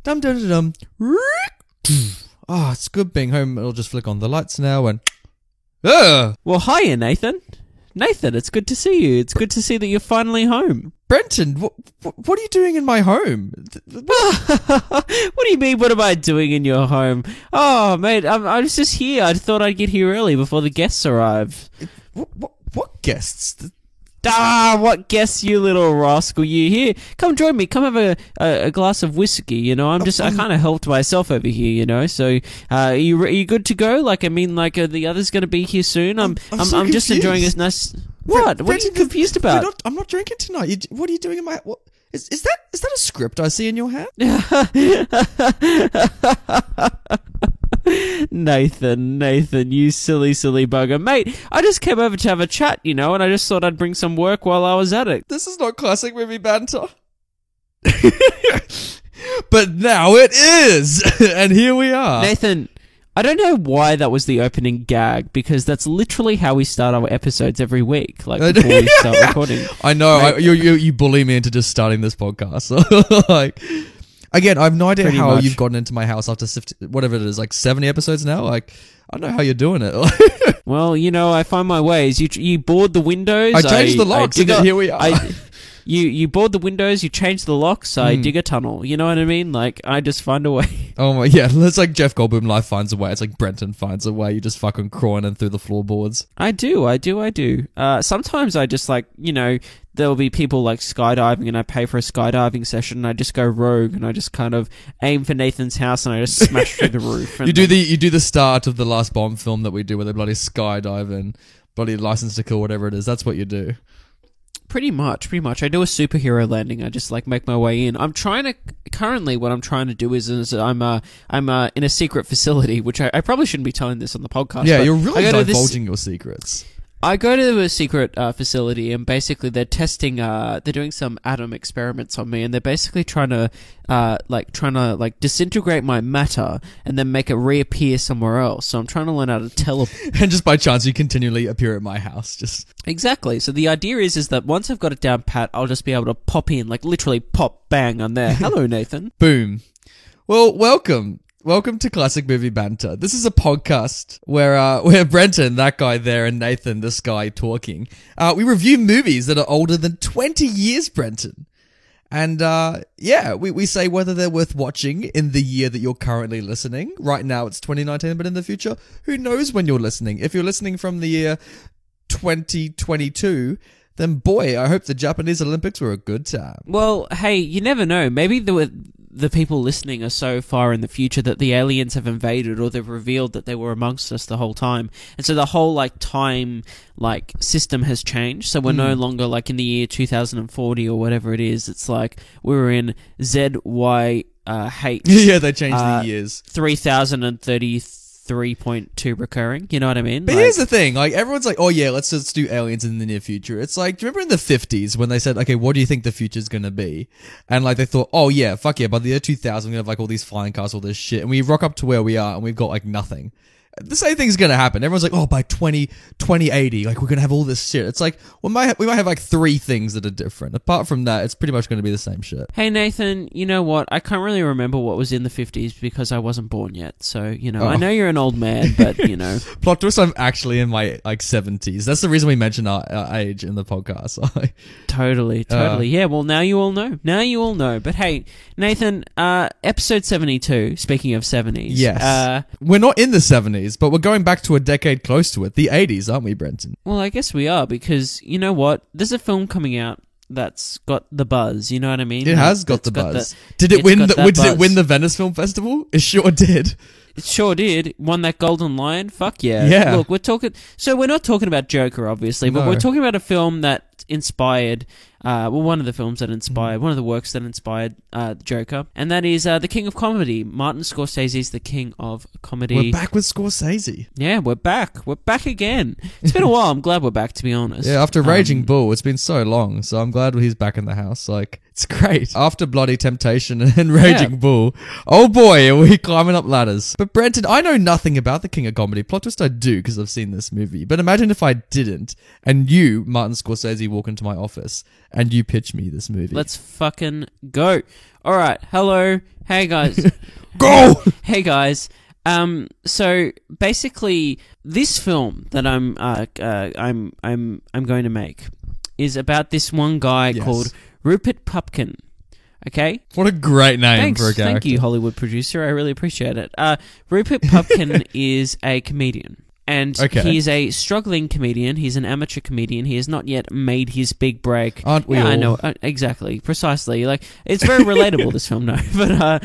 Dum dum dum dum. Oh, it's good being home. It'll just flick on the lights now and... Ugh! Well, hiya, Nathan. Nathan, it's good to see you. It's good to see that you're finally home. Brenton, what are you doing in my home? What do you mean, what am I doing in your home? Oh, mate, I was just here. I thought I'd get here early before the guests arrived. What guests? What guests, you little rascal, you here? Come join me. Come have a glass of whiskey, you know. I kind of helped myself over here, you know. So, are you good to go? Like, I mean, like, are the others going to be here soon? I'm just enjoying this nice... What? What are you confused about? I'm not drinking tonight. What are you doing in my... What? Is that a script I see in your hand? Nathan, you silly bugger. Mate, I just came over to have a chat, you know, and I just thought I'd bring some work while I was at it. This is not classic movie banter. But now it is! And here we are. Nathan, I don't know why that was the opening gag, because that's literally how we start our episodes every week, like before we start recording. I know, you bully me into just starting this podcast. Like... Again, I have no idea how you've gotten into my house after whatever it is, like 70 episodes now. Like, I don't know how you're doing it. Well, you know, I find my ways. You board the windows. I changed the locks, and here we are. You board the windows, you change the locks, I dig a tunnel. You know what I mean? Like, I just find a way. Oh my, yeah, it's like Jeff Goldblum, Life Finds a Way. It's like Brenton finds a way. You just fucking crawling in through the floorboards. I do. Sometimes I just like, you know, there'll be people like skydiving and I pay for a skydiving session and I just go rogue and I just kind of aim for Nathan's house and I just smash through the roof. And you do the start of the last Bond film that we do where they bloody skydive and bloody License to Kill, whatever it is. That's what you do. Pretty much. I do a superhero landing. I just like make my way in. Currently what I'm trying to do is I'm in a secret facility, which I probably shouldn't be telling this on the podcast. Yeah, you're really divulging your secrets. I go to a secret facility and basically they're testing, they're doing some atom experiments on me and they're basically trying to disintegrate my matter and then make it reappear somewhere else. So I'm trying to learn how to teleport. And just by chance you continually appear at my house, just... Exactly. So the idea is that once I've got it down pat, I'll just be able to pop in, like literally pop, bang, I'm there. Hello, Nathan. Boom. Well, welcome. Welcome to Classic Movie Banter. This is a podcast where Brenton, that guy there, and Nathan, this guy talking, we review movies that are older than 20 years, Brenton. And, we say whether they're worth watching in the year that you're currently listening. Right now it's 2019, but in the future, who knows when you're listening? If you're listening from the year 2022, then boy, I hope the Japanese Olympics were a good time. Well, hey, you never know. Maybe the people listening are so far in the future that the aliens have invaded or they've revealed that they were amongst us the whole time. And so the whole like time like system has changed. So we're no longer like in the year 2040 or whatever it is. It's like we're in ZYH. Yeah, they changed the years. 3033.2 recurring. You know what I mean? But here's the thing. Like everyone's like, oh yeah, let's just do aliens in the near future. It's like, do you remember in the 50s when they said, okay, what do you think the future's going to be? And like they thought, oh yeah, fuck yeah, by the year 2000 we're going to have like all these flying cars, all this shit. And we rock up to where we are and we've got like nothing. The same thing's going to happen. Everyone's like, oh, by 2080, like we're going to have all this shit. It's like, we might have like 3 things that are different. Apart from that, it's pretty much going to be the same shit. Hey Nathan, you know what? I can't really remember what was in the 50s because I wasn't born yet. So, you know, I know you're an old man, but you know. Plot twist, I'm actually in my like 70s. That's the reason we mention our age in the podcast. Totally. Yeah, well, now you all know. But hey, Nathan, episode 72, speaking of 70s. Yes. We're not in the 70s. But we're going back to a decade close to it, the 80s, aren't we, Brenton? Well, I guess we are, because you know what? There's a film coming out that's got the buzz, you know what I mean? It has got the buzz. Did it win the Venice Film Festival? It sure did. It sure did. Won that Golden Lion? Fuck yeah. Yeah. Look, we're not talking about Joker, obviously, but we're talking about a film that inspired, one of the films that inspired, one of the works that inspired Joker, and that is The King of Comedy. Martin Scorsese's The King of Comedy. We're back with Scorsese. Yeah, we're back. We're back again. It's been a while. I'm glad we're back, to be honest. Yeah, after Raging Bull, it's been so long, so I'm glad he's back in the house. Like, It's great. After Bloody Temptation and Raging Bull, oh boy, are we climbing up ladders. But Brenton, I know nothing about the King of Comedy. Plot twist I do because I've seen this movie. But imagine if I didn't, and you, Martin Scorsese, walk into my office and you pitch me this movie. Let's fucking go. All right. Hello. Hey guys. Go! Hey guys. So basically, this film that I'm going to make is about this one guy called Rupert Pupkin. Okay? What a great name for a character. Thank you, Hollywood producer. I really appreciate it. Rupert Pupkin is a comedian. And he's a struggling comedian. He's an amateur comedian. He has not yet made his big break. Aren't we all? I know. Exactly. Precisely. Like, it's very relatable, this film, no. But,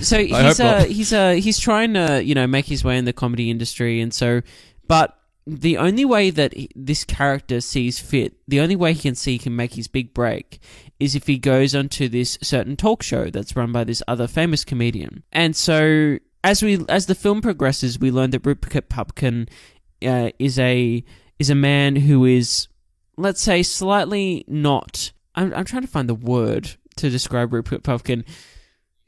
so he's trying to, make his way in the comedy industry. And so, but the only way that this character sees fit, the only way he can make his big break is if he goes onto this certain talk show that's run by this other famous comedian. And so as the film progresses, we learn that Rupert Pupkin is a man who is, let's say, slightly not. I'm trying to find the word to describe Rupert Pupkin.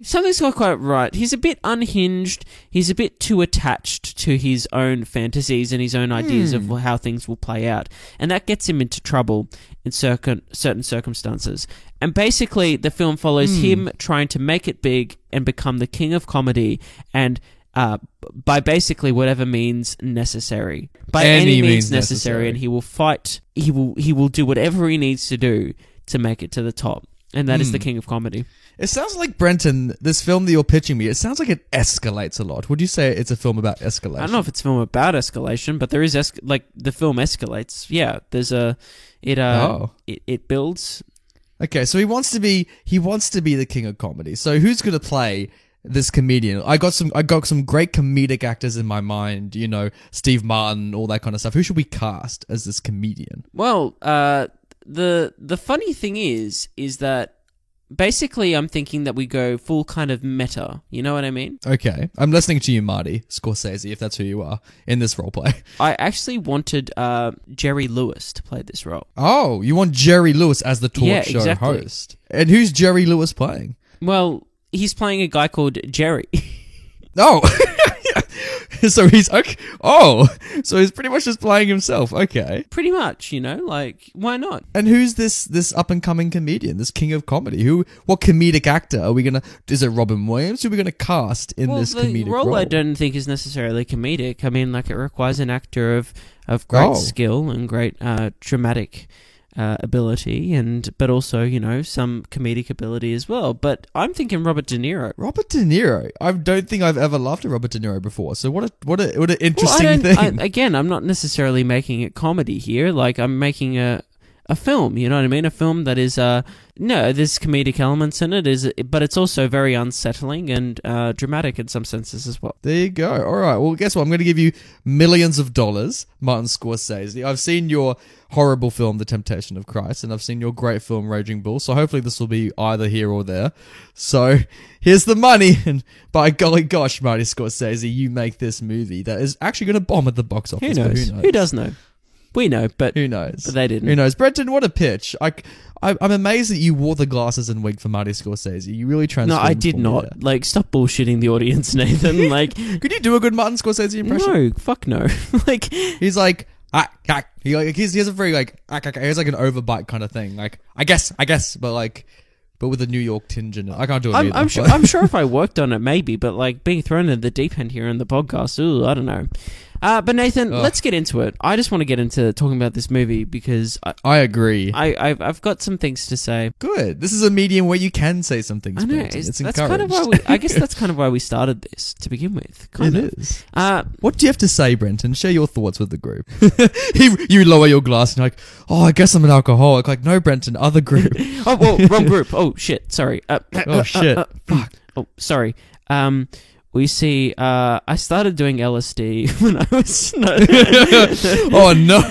Something's not quite right. He's a bit unhinged. He's a bit too attached to his own fantasies and his own ideas of how things will play out. And that gets him into trouble in certain circumstances. And basically, the film follows him trying to make it big and become the king of comedy, and by basically whatever means necessary. By any means necessary. And he will fight. He will do whatever he needs to do to make it to the top. And that is the king of comedy. It sounds like, Brenton, this film that you're pitching me, it sounds like it escalates a lot. Would you say it's a film about escalation? I don't know if it's a film about escalation, but there is the film escalates. Yeah, there's it builds. Okay, so he wants to be the king of comedy. So who's going to play this comedian? I got some great comedic actors in my mind, Steve Martin, all that kind of stuff. Who should we cast as this comedian? Well, the funny thing is that basically I'm thinking that we go full kind of meta. You know what I mean? Okay. I'm listening to you, Marty Scorsese, if that's who you are, in this roleplay. I actually wanted Jerry Lewis to play this role. Oh, you want Jerry Lewis as the talk show host. And who's Jerry Lewis playing? Well, he's playing a guy called Jerry. Oh! So he's okay. Oh, so he's pretty much just playing himself. Okay, pretty much. Why not? And who's this up and coming comedian, this king of comedy? What comedic actor are we gonna? Is it Robin Williams? Who are we gonna cast in this comedic role? The role I don't think is necessarily comedic. I mean, it requires an actor of great skill and great dramatic ability, but also some comedic ability as well. But I'm thinking Robert De Niro. Robert De Niro. I don't think I've ever laughed at Robert De Niro before. So what an interesting thing. I'm not necessarily making it comedy here. I'm making a film. You know what I mean? A film that is there's comedic elements in it, but it's also very unsettling and dramatic in some senses as well. There you go. All right. Well, guess what? I'm going to give you millions of dollars, Martin Scorsese. I've seen your horrible film, The Temptation of Christ, and I've seen your great film, Raging Bull. So hopefully this will be either here or there. So here's the money, and by golly gosh, Marty Scorsese, you make this movie that is actually going to bomb at the box office. Who knows? Who does know? We know, but who knows? But they didn't. Who knows? Brenton, what a pitch! I'm amazed that you wore the glasses and wig for Marty Scorsese. You really transformed. No, I did not. Stop bullshitting the audience, Nathan. Could you do a good Martin Scorsese impression? No, fuck no. He's like, he has a very he has an overbite kind of thing. I guess, but with a New York tinge in it. I can't do it. I'm sure if I worked on it, maybe, but being thrown in the deep end here in the podcast, I don't know. But Nathan, let's get into it. I just want to get into talking about this movie because I agree. I've got some things to say. Good. This is a medium where you can say some things. I know. It's that's encouraged. kind of why I guess that's kind of why we started this to begin with. It is. What do you have to say, Brenton? Share your thoughts with the group. You lower your glass and you're like, oh, I guess I'm an alcoholic. No, Brenton, other group. Oh, well, wrong group. Oh shit. Sorry. Fuck. Oh, sorry. We see, I started doing LSD when I was... Oh, no.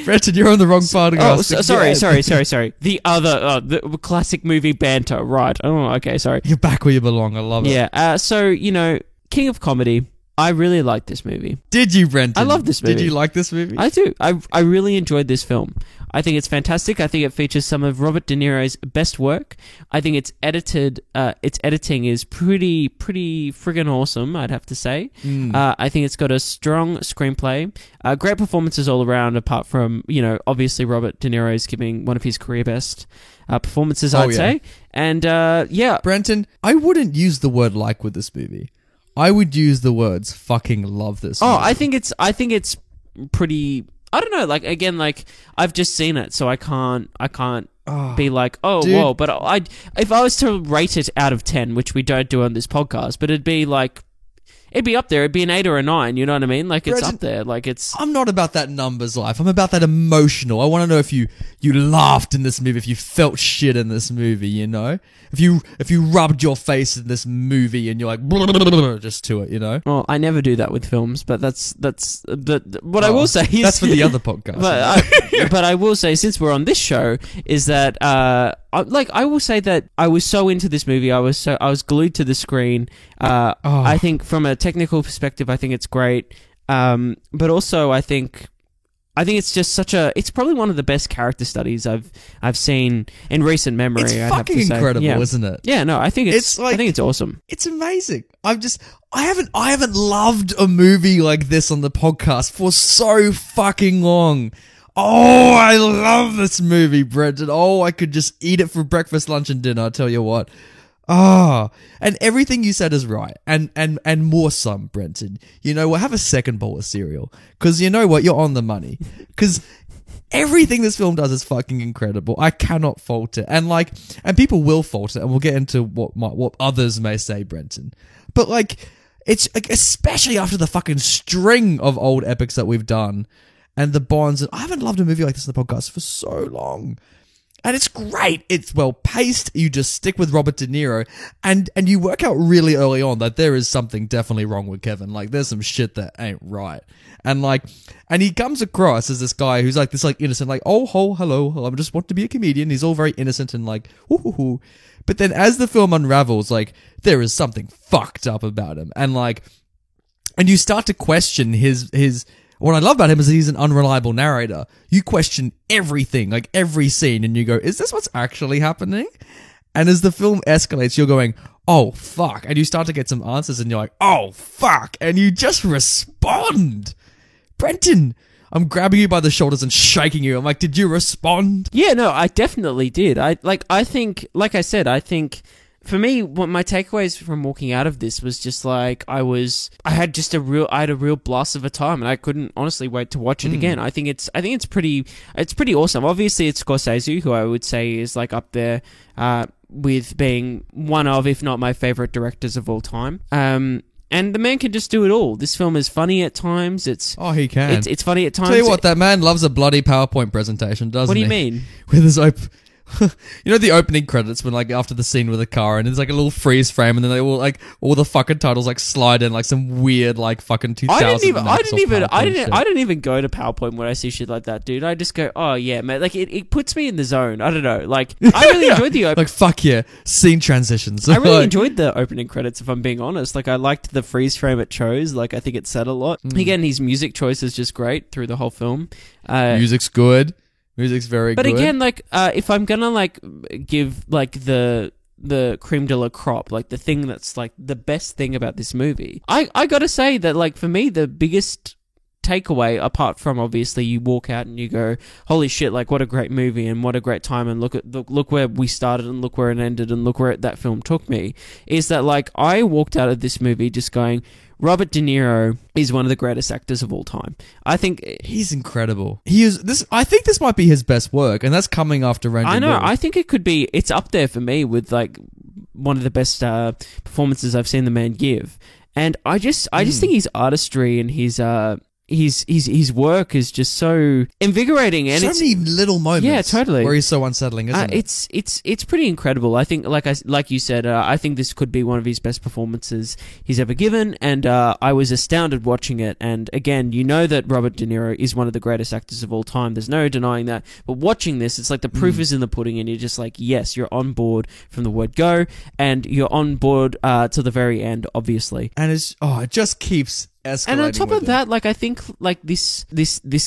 Brenton, you're on the wrong podcast. Oh, sorry. The other, the classic movie banter, right. Oh, okay, sorry. You're back where you belong. I love it. Yeah, so, King of Comedy, I really like this movie. Did you, Brenton? I love this movie. Did you like this movie? I do. I really enjoyed this film. I think it's fantastic. I think it features some of Robert De Niro's best work. I think its editing is pretty friggin' awesome, I'd have to say. I think it's got a strong screenplay, great performances all around, apart from, obviously Robert De Niro's giving one of his career best performances, I'd say. And, Brenton, I wouldn't use the word like with this movie. I would use the words fucking love this movie. I think it's pretty, I don't know, like, again, like, I've just seen it, so I can't be like, dude. whoa, but if I was to rate it out of 10, which we don't do on this podcast, but it'd be up there, it'd be an 8 or a 9, you know what I mean? Like, it's Brenton, up there, like, it's... I'm not about that numbers life, I'm about that emotional. I want to know if you laughed in this movie, if you felt shit in this movie, you know? If you rubbed your face in this movie and you're like, blah, blah, blah, blah, just to it, you know? Well, I never do that with films, but that's what I will say is... That's for the other podcast. But I will say, since we're on this show, is that, I will say that I was so into this movie, I was glued to the screen. I think from a technical perspective, I think it's great. But also, I think it's just it's probably one of the best character studies I've seen in recent memory. It's I'd have fucking to say. incredible, Yeah. isn't it? Yeah, no, I think it's awesome. It's amazing. I haven't loved a movie like this on the podcast for so fucking long. Oh, I love this movie, Brenton. Oh, I could just eat it for breakfast, lunch, and dinner, I tell you what. And everything you said is right. And more some, Brenton. You know what? Have a second bowl of cereal. Because you know what? You're on the money. Because everything this film does is fucking incredible. I cannot fault it. And people will fault it. And we'll get into what others may say, Brenton. But it's especially after the fucking string of old epics that we've done. And the bonds. I haven't loved a movie like this in the podcast for so long. And it's great. It's well paced. You just stick with Robert De Niro, and you work out really early on that there is something definitely wrong with Kevin. Like, there's some shit that ain't right. And he comes across as this guy who's this innocent, hello, I just want to be a comedian. He's all very innocent and hoo. But then as the film unravels, there is something fucked up about him, and you start to question his. What I love about him is that he's an unreliable narrator. You question everything, every scene, and you go, is this what's actually happening? And as the film escalates, you're going, oh, fuck. And you start to get some answers, and you're like, oh, fuck. And you just respond. Brenton, I'm grabbing you by the shoulders and shaking you. I'm like, did you respond? Yeah, no, I definitely did. I think, like I said, for me, what my takeaways from walking out of this was just I had a real blast of a time, and I couldn't honestly wait to watch it again. I think it's pretty awesome. Obviously, it's Scorsese, who I would say is up there with being one of, if not my favorite directors of all time. And the man can just do it all. This film is funny at times. He can. It's funny at times. Tell you what, that man loves a bloody PowerPoint presentation, doesn't he? What do you mean? With his you know the opening credits when after the scene with the car and there's a little freeze frame and then they all all the fucking titles slide in some weird fucking 2000. I didn't even go to PowerPoint when I see shit like that, dude. I just go, oh yeah, man. It puts me in the zone. I don't know. I really enjoyed the opening. Fuck yeah, scene transitions. I really enjoyed the opening credits, if I'm being honest. I liked the freeze frame it chose. I think it said a lot. Again, his music choice is just great through the whole film. Music's good. Music's very good. But again, if I'm gonna give the creme de la crop, the thing that's the best thing about this movie, I gotta say that for me the biggest takeaway, apart from obviously you walk out and you go, holy shit, what a great movie and what a great time, and look where we started and look where it ended and look where that film took me, is that I walked out of this movie just going, Robert De Niro is one of the greatest actors of all time. I think he's incredible. He is this. I think this might be his best work, and that's coming after Randy. I know. Moore. I think it could be. It's up there for me with one of the best performances I've seen the man give. And I just think his artistry and his his work is just so invigorating, and so it's many little moments, Yeah, totally. where he's so unsettling, isn't it? It's pretty incredible. I think, like you said, I think this could be one of his best performances he's ever given, and I was astounded watching it. And again, you know that Robert De Niro is one of the greatest actors of all time. There's no denying that. But watching this, it's like the proof is in the pudding, and you're just like, yes, you're on board from the word go, and you're on board to the very end, obviously. And it just keeps escalating. And on top of that, like, I think, like, this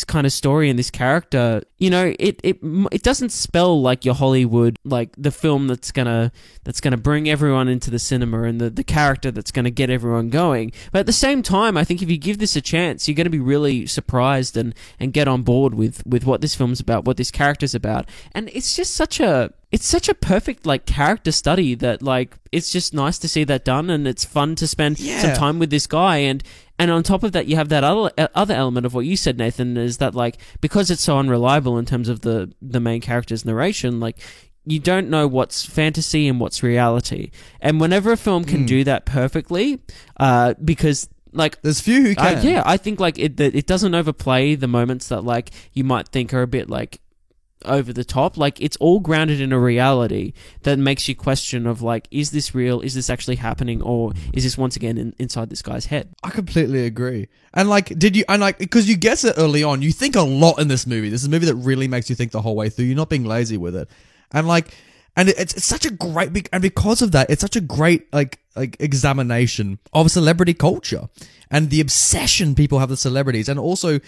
kind of story and this character, you know, it doesn't spell like your Hollywood, like the film that's gonna bring everyone into the cinema, and the character that's gonna get everyone going. But at the same time, I think if you give this a chance, you're gonna be really surprised and get on board with what this film's about, what this character's about. And it's just such a perfect, like, character study that, like, it's just nice to see that done, and it's fun to spend some time with this guy. And on top of that, you have that other element of what you said, Nathan, is that, like, because it's so unreliable in terms of the main character's narration, like, you don't know what's fantasy and what's reality. And whenever a film can do that perfectly, because, like, there's few who can. I think, like, it doesn't overplay the moments that, like, you might think are a bit, like, over the top. Like, it's all grounded in a reality that makes you question of, like, is this real? Is this actually happening? Or is this once again inside this guy's head? I completely agree. And, like, because you guess it early on, you think a lot in this movie. This is a movie that really makes you think the whole way through. You're not being lazy with it. And, like, and it's such a great, and because of that, it's such a great, like examination of celebrity culture and the obsession people have with celebrities, and also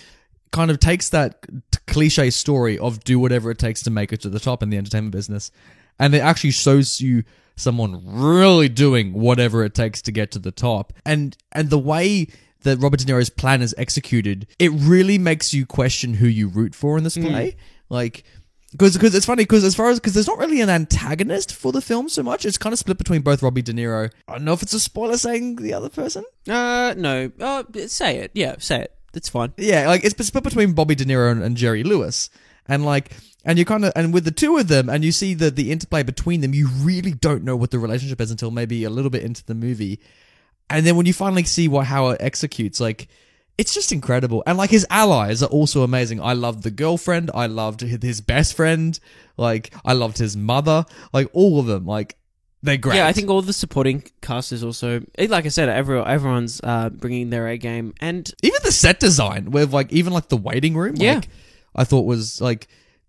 kind of takes that cliche story of do whatever it takes to make it to the top in the entertainment business, and it actually shows you someone really doing whatever it takes to get to the top. And the way that Robert De Niro's plan is executed, it really makes you question who you root for in this play. Like, because it's funny, because there's not really an antagonist for the film so much. It's kind of split between both Robbie De Niro. I don't know if it's a spoiler saying the other person. No. Say it. Yeah, say it. It's fine. Yeah, like, it's split between Bobby De Niro and Jerry Lewis. And, like, and you kind of, and with the two of them, and you see the interplay between them, you really don't know what the relationship is until maybe a little bit into the movie. And then when you finally see how it executes, like, it's just incredible. And, like, his allies are also amazing. I loved the girlfriend. I loved his best friend. Like, I loved his mother. Like, all of them. Like, they're great. Yeah, I think all the supporting cast is also, like I said, everyone's bringing their A game. And even the set design, with, like, even, like, the waiting room, like, I thought was, like,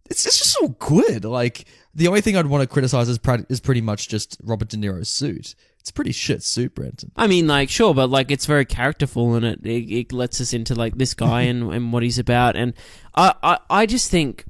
it's just so good. Like, the only thing I'd want to criticize is pretty much just Robert De Niro's suit. It's a pretty shit suit, Brenton. I mean, like, sure, but, like, it's very characterful, and it lets us into, like, this guy and what he's about. And I just think,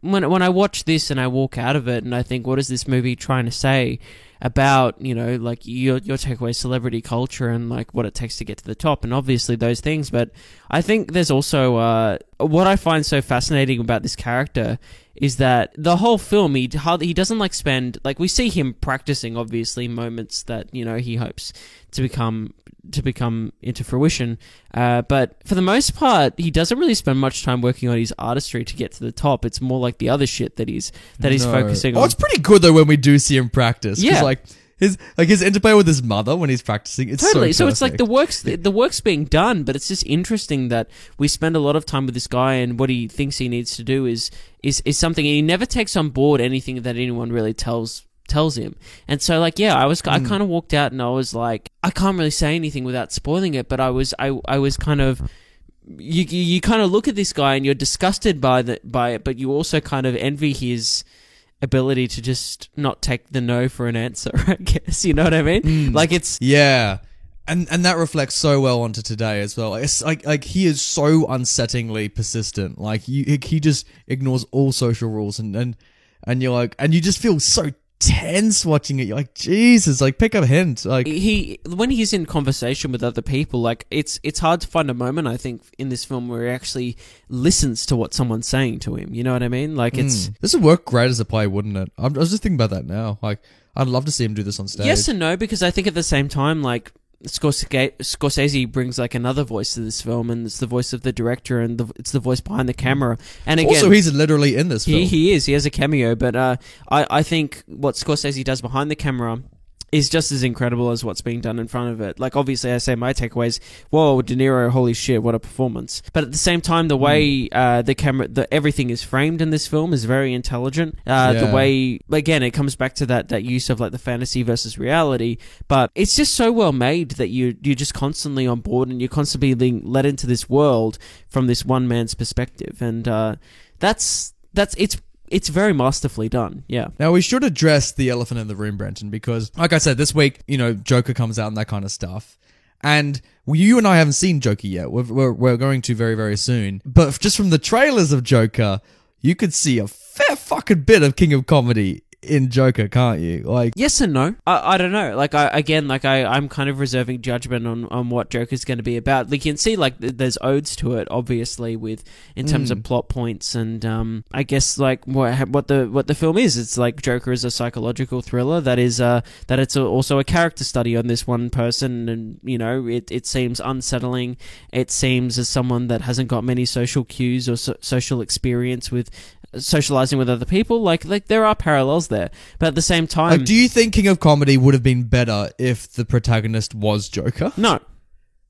when I watch this and I walk out of it and I think, what is this movie trying to say about, you know, like, your takeaway celebrity culture and, like, what it takes to get to the top, and obviously those things. But I think there's also what I find so fascinating about this character is that the whole film, he doesn't, like, spend, like, we see him practicing, obviously, moments that, you know, he hopes to become into fruition, but for the most part, he doesn't really spend much time working on his artistry to get to the top. It's more like the other shit that he's focusing on. Oh, it's pretty good though when we do see him practice. Yeah, like his interplay with his mother when he's practicing. It's totally. So it's like the work's being done, but it's just interesting that we spend a lot of time with this guy, and what he thinks he needs to do is something, and he never takes on board anything that anyone really tells him. And so, like, yeah, I kind of walked out and I was like, I can't really say anything without spoiling it, but I was kind of, you kind of look at this guy and you're disgusted by it, but you also kind of envy his ability to just not take the no for an answer, I guess. You know what I mean? Like, it's... Yeah. And that reflects so well onto today as well. It's like he is so unsettlingly persistent. Like, he just ignores all social rules, and you're like, and you just feel so tense watching it. You're like, Jesus, like, pick up a hint. Like, when he's in conversation with other people, like, it's hard to find a moment, I think, in this film where he actually listens to what someone's saying to him. You know what I mean? Like, it's... This would work great as a play, wouldn't it? I was just thinking about that now. Like, I'd love to see him do this on stage. Yes and no, because I think at the same time, like, Scorsese brings, like, another voice to this film, and it's the voice of the director, and it's the voice behind the camera. And again, also, he's literally in this film. He is. He has a cameo, but I think what Scorsese does behind the camera is just as incredible as what's being done in front of it. Like, obviously, I say my takeaways, whoa, De Niro, holy shit, what a performance. But at the same time, the way the camera, everything is framed in this film is very intelligent. The way, again, it comes back to that use of like the fantasy versus reality, but it's just so well made that you're just constantly on board and you're constantly being led into this world from this one man's perspective. And it's very masterfully done, yeah. Now, we should address the elephant in the room, Brenton, because, like I said, this week, Joker comes out and that kind of stuff. And you and I haven't seen Joker yet. We're going to very, very soon. But just from the trailers of Joker, you could see a fair fucking bit of King of Comedy in Joker, can't you? Like, yes and no. I don't know. Like, I'm kind of reserving judgment on what Joker's going to be about. Like, you can see, like, there's odes to it, obviously, in terms of plot points, and I guess like what the film is. It's like Joker is a psychological thriller that it's also a character study on this one person, and it seems unsettling. It seems as someone that hasn't got many social cues or social experience with socializing with other people, like there are parallels there, but at the same time, like, do you think King of Comedy would have been better if the protagonist was Joker? No,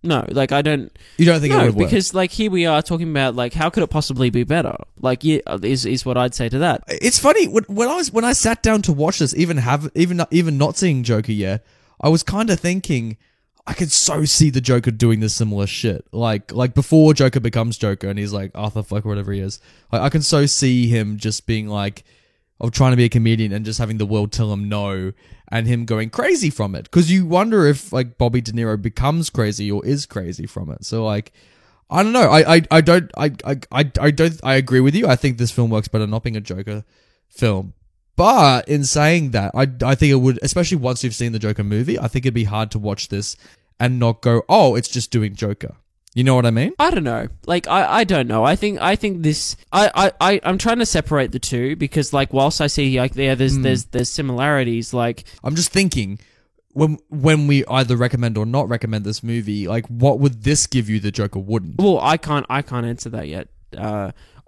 like I don't. You don't think it would work? Because like here we are talking about like how could it possibly be better? Like is what I'd say to that. It's funny when I sat down to watch this, even not seeing Joker yet, I was kind of thinking, I could so see the Joker doing this similar shit. Like before Joker becomes Joker and he's like Arthur Fleck or whatever he is. Like, I can so see him just being like, of trying to be a comedian and just having the world tell him no and him going crazy from it. Because you wonder if like Bobby De Niro becomes crazy or is crazy from it. So like, I don't know. I agree with you. I think this film works better not being a Joker film. But in saying that, I think it would, especially once you've seen the Joker movie, I think it'd be hard to watch this and not go, oh, it's just doing Joker. You know what I mean? I don't know. Like, I don't know. I think this. I'm trying to separate the two because, like, whilst I see like there's similarities. Like, I'm just thinking when we either recommend or not recommend this movie, like, what would this give you the Joker wouldn't? Well, I can't answer that yet.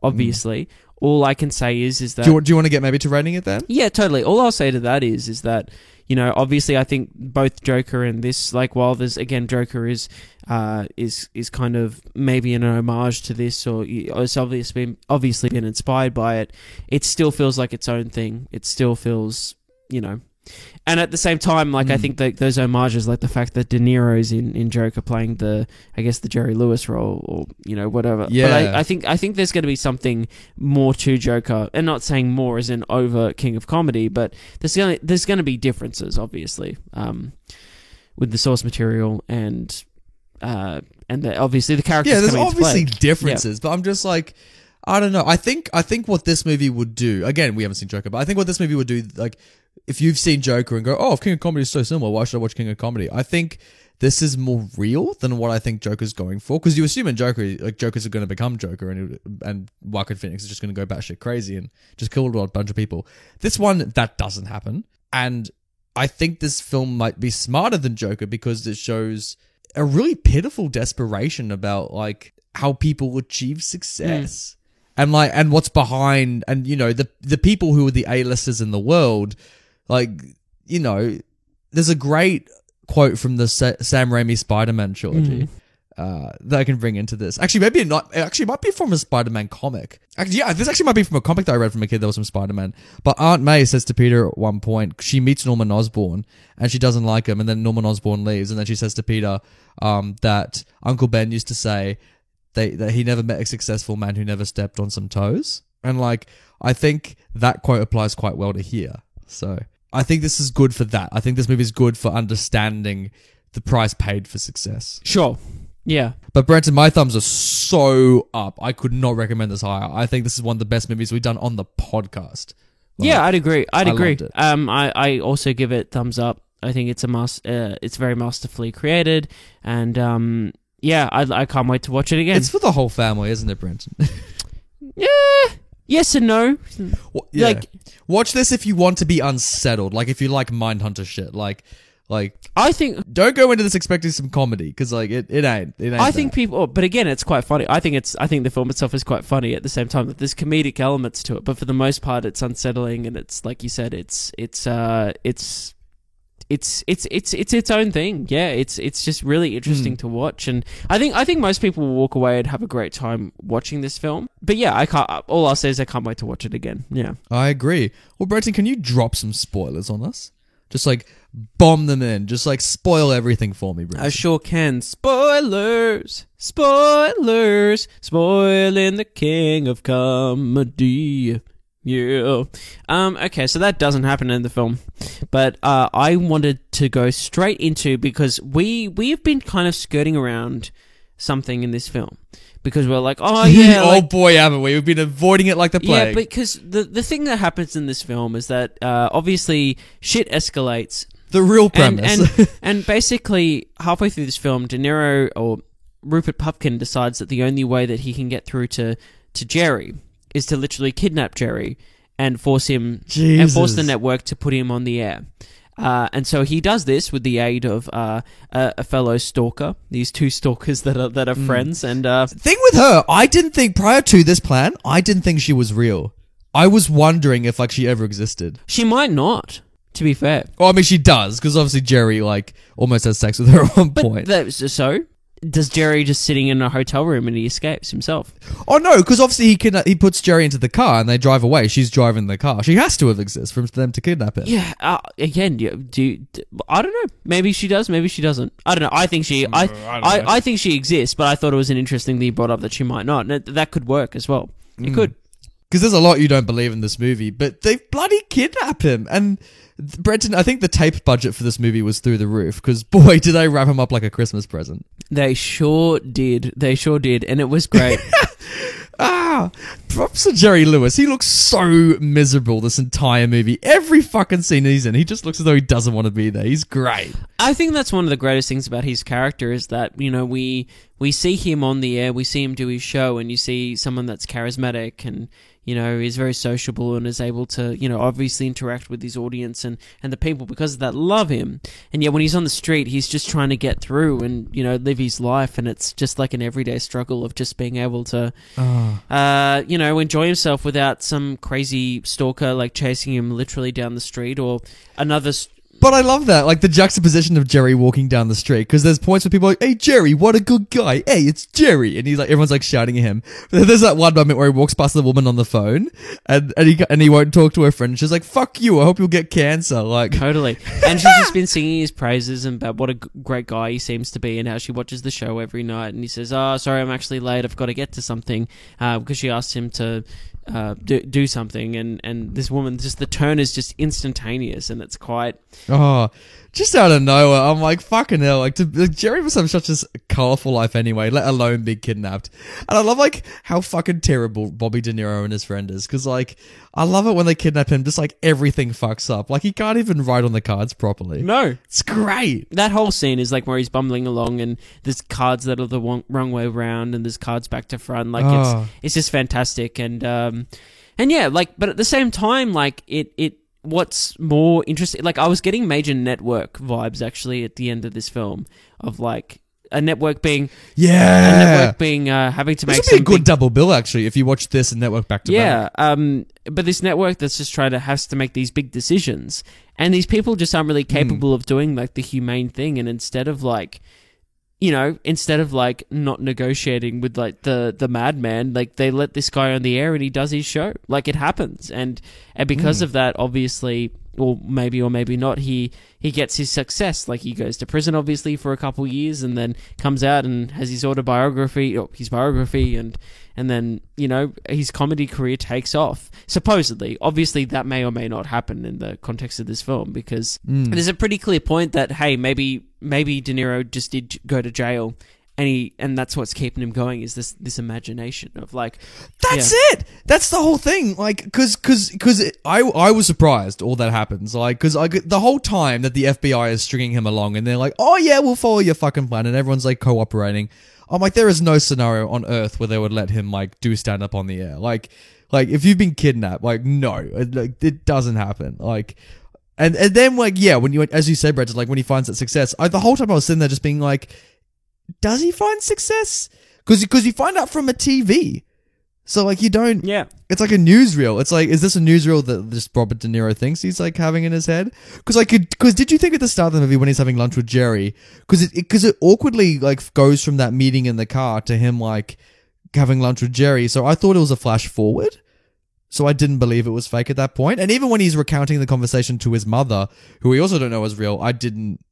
Obviously. All I can say is that... Do you want to get maybe to rating it then? Yeah, totally. All I'll say to that is that, obviously I think both Joker and this, like, while there's, again, Joker is kind of maybe an homage to this, or it's obviously been inspired by it, it still feels like its own thing. It still feels, And at the same time, like, I think that those homages, like the fact that De Niro's in Joker playing the Jerry Lewis role, or whatever. Yeah. But I think there's going to be something more to Joker, and not saying more as in over King of Comedy, but there's going to be differences, obviously, with the source material and obviously the characters. Yeah, there's coming obviously into play. differences, but I'm just like, I don't know. I think what this movie would do. Again, we haven't seen Joker, but I think what this movie would do, like, if you've seen Joker and go, oh, if King of Comedy is so similar, why should I watch King of Comedy? I think this is more real than what I think Joker's going for. Because you assume in Joker, like, Jokers are going to become Joker and Joaquin Phoenix is just going to go batshit crazy and just kill a bunch of people. This one, that doesn't happen. And I think this film might be smarter than Joker because it shows a really pitiful desperation about, like, how people achieve success. And what's behind, and the people who are the A-listers in the world, like, there's a great quote from the Sam Raimi Spider-Man trilogy that I can bring into this. Actually, maybe not. Actually, it might be from a Spider-Man comic. Actually, yeah, this actually might be from a comic that I read from a kid that was from Spider-Man. But Aunt May says to Peter at one point, she meets Norman Osborn and she doesn't like him, and then Norman Osborn leaves, and then she says to Peter that Uncle Ben used to say that he never met a successful man who never stepped on some toes. And, like, I think that quote applies quite well to here. So I think this is good for that. I think this movie is good for understanding the price paid for success. Sure. Yeah. But Brenton, my thumbs are so up. I could not recommend this higher. I think this is one of the best movies we've done on the podcast. Like, yeah, I'd agree. I loved it. I also give it thumbs up. I think it's it's very masterfully created, and yeah, I can't wait to watch it again. It's for the whole family, isn't it, Brenton? Yeah. Yes and no. Yeah. Like, watch this if you want to be unsettled. Like, if you like Mindhunter shit. Like, I think, don't go into this expecting some comedy, because, like, it ain't. I think people, but again, it's quite funny. I think the film itself is quite funny at the same time that there's comedic elements to it, but for the most part, it's unsettling, and it's, like you said, it's it's its own thing. Yeah, it's just really interesting to watch, and I think most people will walk away and have a great time watching this film. But yeah, I can't. All I'll say is I can't wait to watch it again. Yeah, I agree. Well, Brenton, can you drop some spoilers on us? Just like bomb them in. Just like spoil everything for me, Brenton. I sure can. Spoilers, spoilers, spoiling the king of comedy. Yeah. Okay, so that doesn't happen in the film, but I wanted to go straight into, because we have been kind of skirting around something in this film, because we're like, oh yeah, oh like, boy, haven't we? We've been avoiding it like the plague. yeah, because the thing that happens in this film is that obviously shit escalates. The real premise. And basically halfway through this film, De Niro, or Rupert Pupkin, decides that the only way that he can get through to Jerry is to literally kidnap Jerry and force him and force the network to put him on the air. And so he does this with the aid of a fellow stalker. These two stalkers that are friends. And thing with her, I didn't think prior to this plan, I didn't think she was real. I was wondering if like she ever existed. She might not, to be fair. Well, I mean, she does, because obviously Jerry like almost has sex with her at one point. So does Jerry just sitting in a hotel room and he escapes himself? Oh no, because obviously he puts Jerry into the car and they drive away. She's driving the car. She has to have existed for them to kidnap him. Yeah. Again, I don't know. Maybe she does. Maybe she doesn't. I don't know. I think she. I think she exists, but I thought it was an interesting thing you brought up that she might not. And that could work as well. It could. Because there's a lot you don't believe in this movie, but they bloody kidnap him. And Brenton, I think the tape budget for this movie was through the roof, because boy, did they wrap him up like a Christmas present. They sure did. They sure did. And it was great. Props to Jerry Lewis. He looks so miserable this entire movie. Every fucking scene he's in, he just looks as though he doesn't want to be there. He's great. I think that's one of the greatest things about his character, is that, you know, we see him on the air, we see him do his show, and you see someone that's charismatic and, you know, is very sociable and is able to, you know, obviously interact with his audience, and the people, because of that, love him. And yet when he's on the street, he's just trying to get through and, you know, live his life, and it's just like an everyday struggle of just being able to, you know, enjoy himself without some crazy stalker, like, chasing him literally down the street, or another... But I love that, like the juxtaposition of Jerry walking down the street, because there's points where people are like, hey Jerry, what a good guy, hey, it's Jerry, and he's like, everyone's like shouting at him. But then there's that one moment where he walks past the woman on the phone, and he won't talk to her friend, and she's like, fuck you, I hope you'll get cancer, like. Totally. And she's just been singing his praises and about what a great guy he seems to be, and how she watches the show every night, and he says, oh, sorry, I'm actually late, I've got to get to something, because she asked him to do something, and this woman, just the turn is just instantaneous, and it's quite... Oh, just out of nowhere, I'm like, fucking hell, like Jerry must have such a colourful life anyway, let alone be kidnapped. And I love like how fucking terrible Bobby De Niro and his friend is, because like, I love it when they kidnap him, just like everything fucks up, like he can't even write on the cards properly. No. It's great. That whole scene is like where he's bumbling along, and there's cards that are the wrong way around, and there's cards back to front, like it's just fantastic, and yeah, like, but at the same time, like it what's more interesting, like I was getting major network vibes actually at the end of this film, of like a network being having to make this would be a good double bill actually if you watch this and Network back to back. But this network that's just has to make these big decisions, and these people just aren't really capable of doing like the humane thing, and instead of like not negotiating with like the madman, like they let this guy on the air and he does his show. Like it happens. And because of that, obviously, or maybe not, he gets his success. Like he goes to prison obviously for a couple years, and then comes out and has his biography, and then, you know, his comedy career takes off. Supposedly. Obviously that may or may not happen in the context of this film, because there's a pretty clear point that, hey, maybe De Niro just did go to jail, and that's what's keeping him going, is this imagination of like... That's it! That's the whole thing, like, because I was surprised all that happens, like, because the whole time that the FBI is stringing him along, and they're like, oh yeah, we'll follow your fucking plan, and everyone's like cooperating. I'm like, there is no scenario on earth where they would let him like do stand up on the air. Like if you've been kidnapped, like no, it doesn't happen. Like, and then like, yeah, when you, as you said, Brett, like when he finds that success, the whole time I was sitting there just being like, does he find success? Because you find out from a TV. So like you don't. Yeah. It's like a newsreel. It's like, is this a newsreel that just Robert De Niro thinks he's like having in his head? Because did you think at the start of the movie when he's having lunch with Jerry, because it awkwardly like goes from that meeting in the car to him like having lunch with Jerry. So I thought it was a flash forward. So I didn't believe it was fake at that point. And even when he's recounting the conversation to his mother, who we also don't know is real, I didn't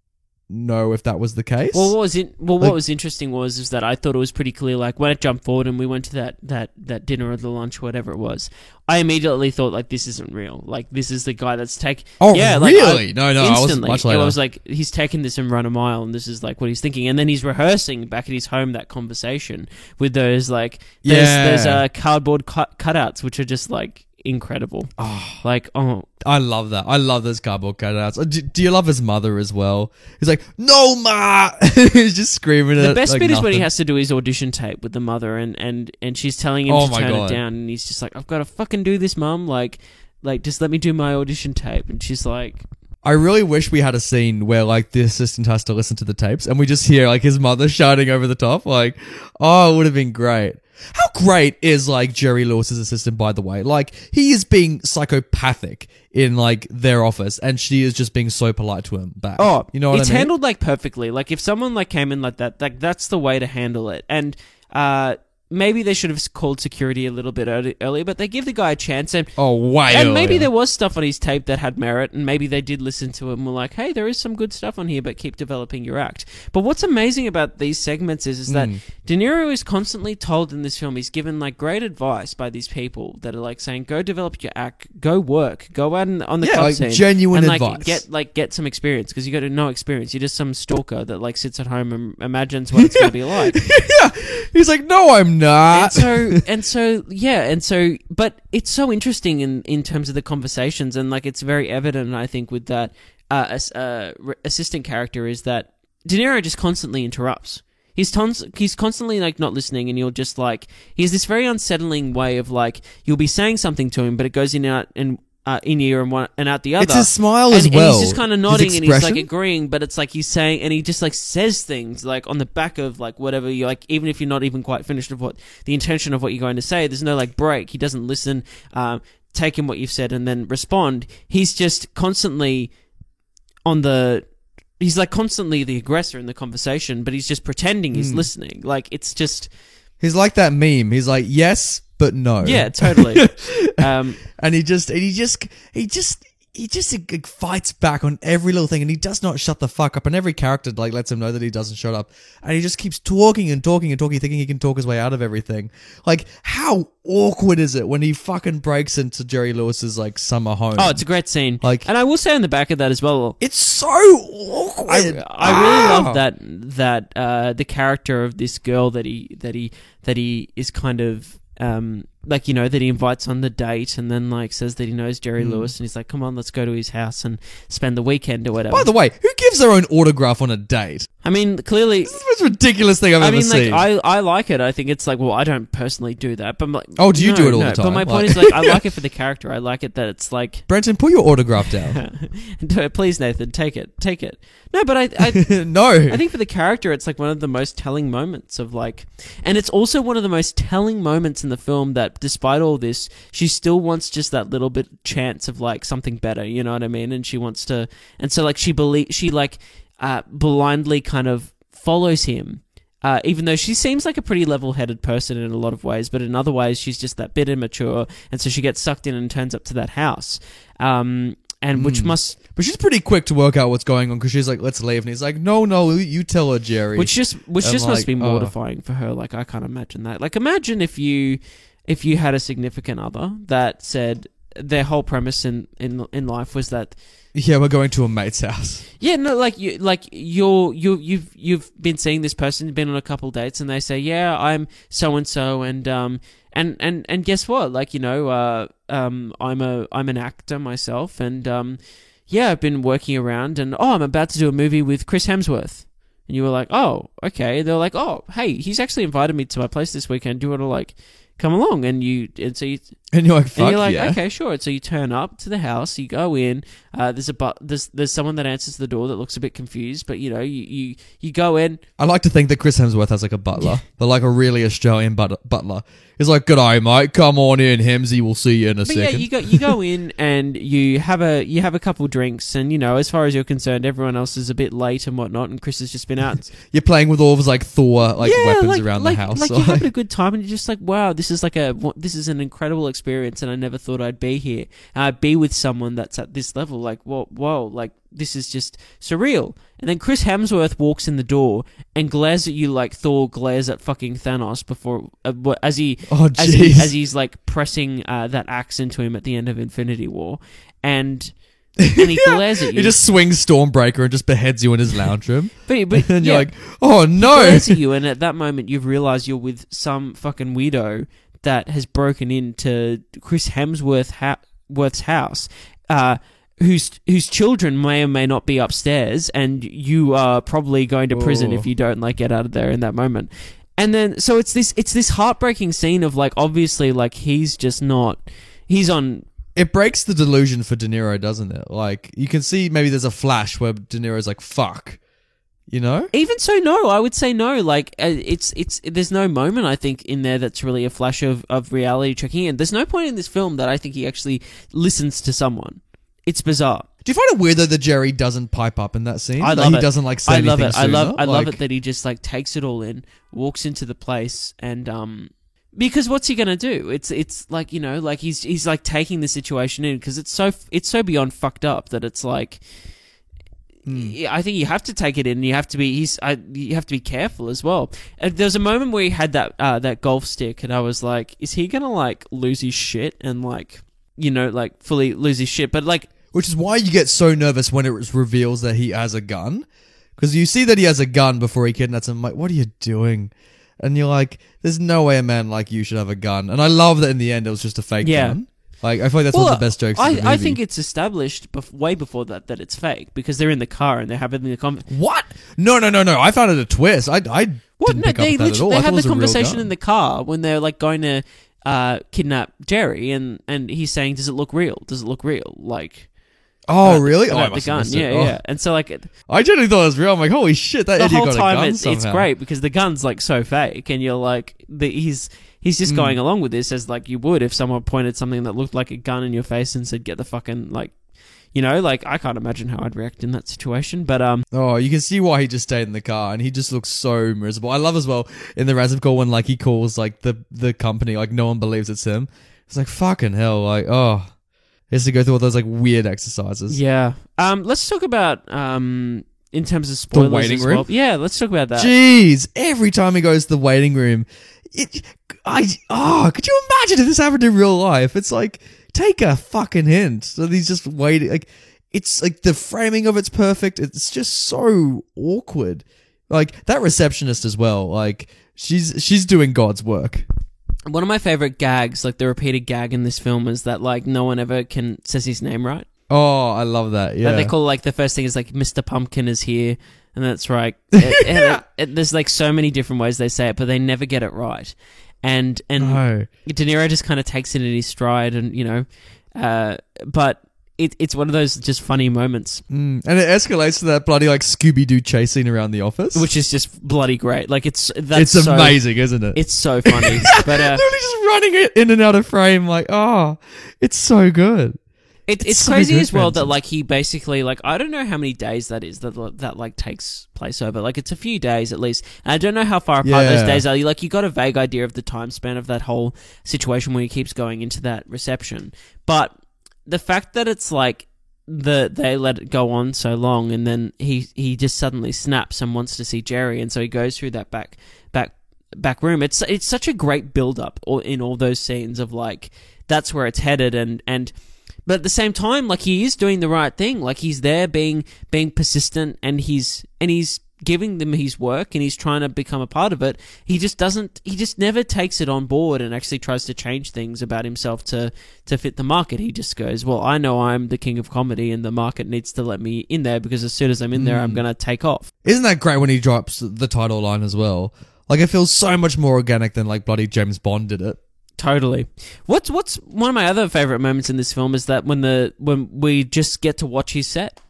know if that was the case. Well, what was interesting is that I thought it was pretty clear. Like when it jumped forward and we went to that dinner or the lunch, whatever it was, I immediately thought like this isn't real. Like this is the guy that's taking. Oh, yeah, really? Like, No, I was much later. I was like, he's taken this and run a mile, and this is like what he's thinking. And then he's rehearsing back at his home that conversation with those like there's cardboard cutouts which are just like incredible. I love that. I love those cardboard cutouts. Do you love his mother as well? He's like, no, ma! He's just screaming at the best like bit is when he nothing. has to do his audition tape with the mother, and she's telling him to turn it down, and he's just like, I've got to fucking do this, mum. Like just let me do my audition tape. And she's like, I really wish we had a scene where like the assistant has to listen to the tapes and we just hear like his mother shouting over the top. Like, oh, it would have been great. How great is like Jerry Lewis's assistant, by the way? Like he is being psychopathic in like their office, and she is just being so polite to him back. oh, you know what I mean? It's handled like perfectly. Like if someone like came in like that, like that's the way to handle it. And maybe they should have called security a little bit earlier, but they give the guy a chance. And maybe there was stuff on his tape that had merit, and maybe they did listen to it and were like, hey, there is some good stuff on here, but keep developing your act. But what's amazing about these segments is that De Niro is constantly told in this film, he's given like great advice by these people that are like saying, go develop your act, go work, go out on the club like scene, genuine and advice. get some experience, because you got no experience. You're just some stalker that like sits at home and imagines what it's going to be like. Yeah, he's like, no, I'm not. But it's so interesting in terms of the conversations, and like it's very evident, I think, with that assistant character, is that De Niro just constantly interrupts. He's constantly like not listening, and you'll just like, he has this very unsettling way of like, you'll be saying something to him, but it goes in out and in ear and out the other. It's his smile as well. And he's just kind of nodding and he's like expression. agreeing, but it's like he's saying, and he just like says things like on the back of like whatever you like, even if you're not even quite finished with what the intention of what you're going to say. There's no like break. He doesn't listen, take in what you've said and then respond. He's just constantly he's like constantly the aggressor in the conversation, but he's just pretending he's listening. Like it's just, he's like that meme. He's like, yes, but no. yeah, totally. And he just like, fights back on every little thing, and he does not shut the fuck up. And every character like lets him know that he doesn't shut up, and he just keeps talking and talking and talking, thinking he can talk his way out of everything. Like, how awkward is it when he fucking breaks into Jerry Lewis's like summer home? Oh, it's a great scene. Like, and I will say on the back of that as well, it's so awkward. I really love that the character of this girl that he is kind of like, you know, that he invites on the date and then like says that he knows Jerry Lewis, and he's like, come on, let's go to his house and spend the weekend or whatever. By the way, who gives their own autograph on a date? I mean, clearly, This is the most ridiculous thing I've ever seen. like, I like it. I think it's like, well, I don't personally do that, but I'm like, Oh, do you do it all the time? But my point is, like, I like it for the character. I like it that it's like, Brenton, put your autograph down. please, Nathan, take it. No, but I No. I think for the character, it's like one of the most telling moments of like, and it's also one of the most telling moments in the film that despite all this, she still wants just that little bit chance of like something better, you know what I mean? And she wants to, and so like she blindly kind of follows him, even though she seems like a pretty level-headed person in a lot of ways, but in other ways she's just that bit immature, and so she gets sucked in and turns up to that house. And which must... But she's pretty quick to work out what's going on, because she's like, let's leave. And he's like, no, you tell her, Jerry. Which just like, must be mortifying for her. Like, I can't imagine that. Like, imagine if you had a significant other that said their whole premise in life was that... Yeah, we're going to a mate's house. Yeah, no, you've been seeing this person, you've been on a couple dates, and they say, yeah, I'm so and so, and guess what? Like, you know, I'm an actor myself, and yeah, I've been working around, and I'm about to do a movie with Chris Hemsworth. And you were like, oh, okay. They're like, oh, hey, he's actually invited me to my place this weekend. Do you want to like come along? And so you And you're like, fuck And you're like, yeah. okay, sure. So you turn up to the house, you go in. There's someone that answers the door that looks a bit confused, but you go in. I like to think that Chris Hemsworth has like a butler, but like a really Australian butler. He's like, "G'day, mate. Come on in, Hemsy. We'll see you in a But second." yeah, you go in and you have a couple drinks, and as far as you're concerned, everyone else is a bit late and whatnot, and Chris has just been out. You're playing with all of his like Thor weapons around the house. Like you're having a good time, and you're just like, wow, this is an incredible experience, and I never thought I'd be here. And I'd be with someone that's at this level. Like, whoa, like this is just surreal. And then Chris Hemsworth walks in the door and glares at you like Thor glares at fucking Thanos before as he's like pressing that axe into him at the end of Infinity War, and he glares at you. He just swings Stormbreaker and just beheads you in his lounge room. but And you're like, oh no! He glares at you, and at that moment you've realised you're with some fucking weirdo that has broken into Chris Hemsworth's house. Whose children may or may not be upstairs, and you are probably going to prison if you don't get out of there in that moment. And then so it's this heartbreaking scene of obviously he's on. It breaks the delusion for De Niro, doesn't it? Like you can see maybe there's a flash where De Niro's like, "Fuck," Even so, no, I would say no. It's there's no moment I think in there that's really a flash of reality checking in. There's no point in this film that I think he actually listens to someone. It's bizarre. Do you find it weird though that Jerry doesn't pipe up in that scene? I love he it. doesn't say anything sooner? I love it that he just takes it all in, walks into the place, and because what's he gonna do? It's he's taking the situation in because it's so beyond fucked up that it's like. I think you have to take it in. You have to be careful as well. There was a moment where he had that golf stick, and I was like, is he gonna lose his shit and fully lose his shit? But which is why you get so nervous when it reveals that he has a gun, because you see that he has a gun before he kidnaps him. I'm like, what are you doing? And you're like, there's no way a man like you should have a gun. And I love that in the end it was just a fake gun. I feel like that's one of the best jokes in the movie. I think it's established way before that it's fake, because they're in the car and they're having the conversation. What? No. I found it a twist. I didn't pick up that at all. They have the conversation in the car when they're going to kidnap Jerry, and he's saying, "Does it look real? Does it look real?" Really? About the gun, yeah. And so I genuinely thought it was real. I'm like, holy shit, that idiot got a gun it's great because the gun's so fake, and you're like, he's just going along with this as you would if someone pointed something that looked like a gun in your face and said, "Get the fucking I can't imagine how I'd react in that situation." But you can see why he just stayed in the car, and he just looks so miserable. I love as well in the ransom call when he calls the company, no one believes it's him. It's like, fucking hell, he has to go through all those weird exercises. Yeah. Let's talk about in terms of spoilers. The waiting room? Yeah, let's talk about that. Jeez, every time he goes to the waiting room, could you imagine if this happened in real life? It's take a fucking hint. So he's just waiting. It's the framing of it's perfect. It's just so awkward. That receptionist as well. She's doing God's work. One of my favorite gags, the repeated gag in this film, is that no one ever says his name right. Oh, I love that. Yeah, they call the first thing is Mr. Pumpkin is here, and that's right. There's so many different ways they say it, but they never get it right. And no. De Niro just kind of takes it in his stride, and but it's one of those just funny moments. And it escalates to that bloody Scooby-Doo chase scene around the office, which is just bloody great. It's amazing, isn't it? It's so funny. But literally just running it in and out of frame, it's so good. It's so crazy good, as well Francis. that he basically I don't know how many days that is that takes place over. It's a few days at least. And I don't know how far apart those days are. You got a vague idea of the time span of that whole situation where he keeps going into that reception, but the fact that it's they let it go on so long, and then he just suddenly snaps and wants to see Jerry, and so he goes through that back room. It's such a great build up in all those scenes of that's where it's headed, and but at the same time he is doing the right thing. He's there being persistent, and he's giving them his work, and he's trying to become a part of it. He just never takes it on board and actually tries to change things about himself to fit the market. He just goes, well, I know I'm the king of comedy, and the market needs to let me in there, because as soon as I'm in there, I'm going to take off. Isn't that great when he drops the title line as well? It feels so much more organic than bloody James Bond did it. Totally. What's one of my other favorite moments in this film is that when we just get to watch his set,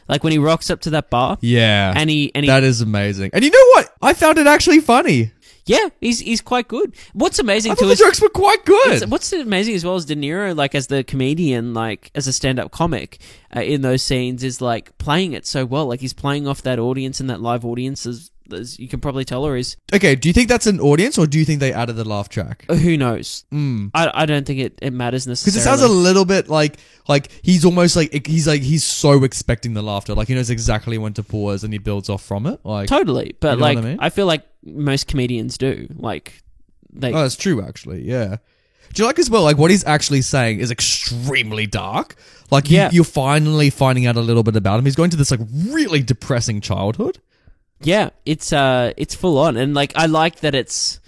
like when he rocks up to that bar. Yeah, and he that is amazing. And you know what? I found it actually funny. Yeah, he's quite good. What's amazing I too thought is the jokes were quite good. what's amazing as well as De Niro, like as the comedian, like as a stand-up comic in those scenes, is like playing it so well. Like he's playing off that audience and that live audience as you can probably tell, or is Okay, do you think that's an audience, or do you think they added the laugh track? who knows? Mm. I don't think it matters necessarily. Because it sounds a little bit like he's almost like he's so expecting the laughter, like he knows exactly when to pause and he builds off from it. Like totally, but you know like what I mean? I feel like most comedians do. Like they. Oh, that's true, actually. Yeah. Do you like as well? Like what he's actually saying is extremely dark. Like you're finally finding out a little bit about him. He's going to this like really depressing childhood. Yeah, it's full on, and like I like that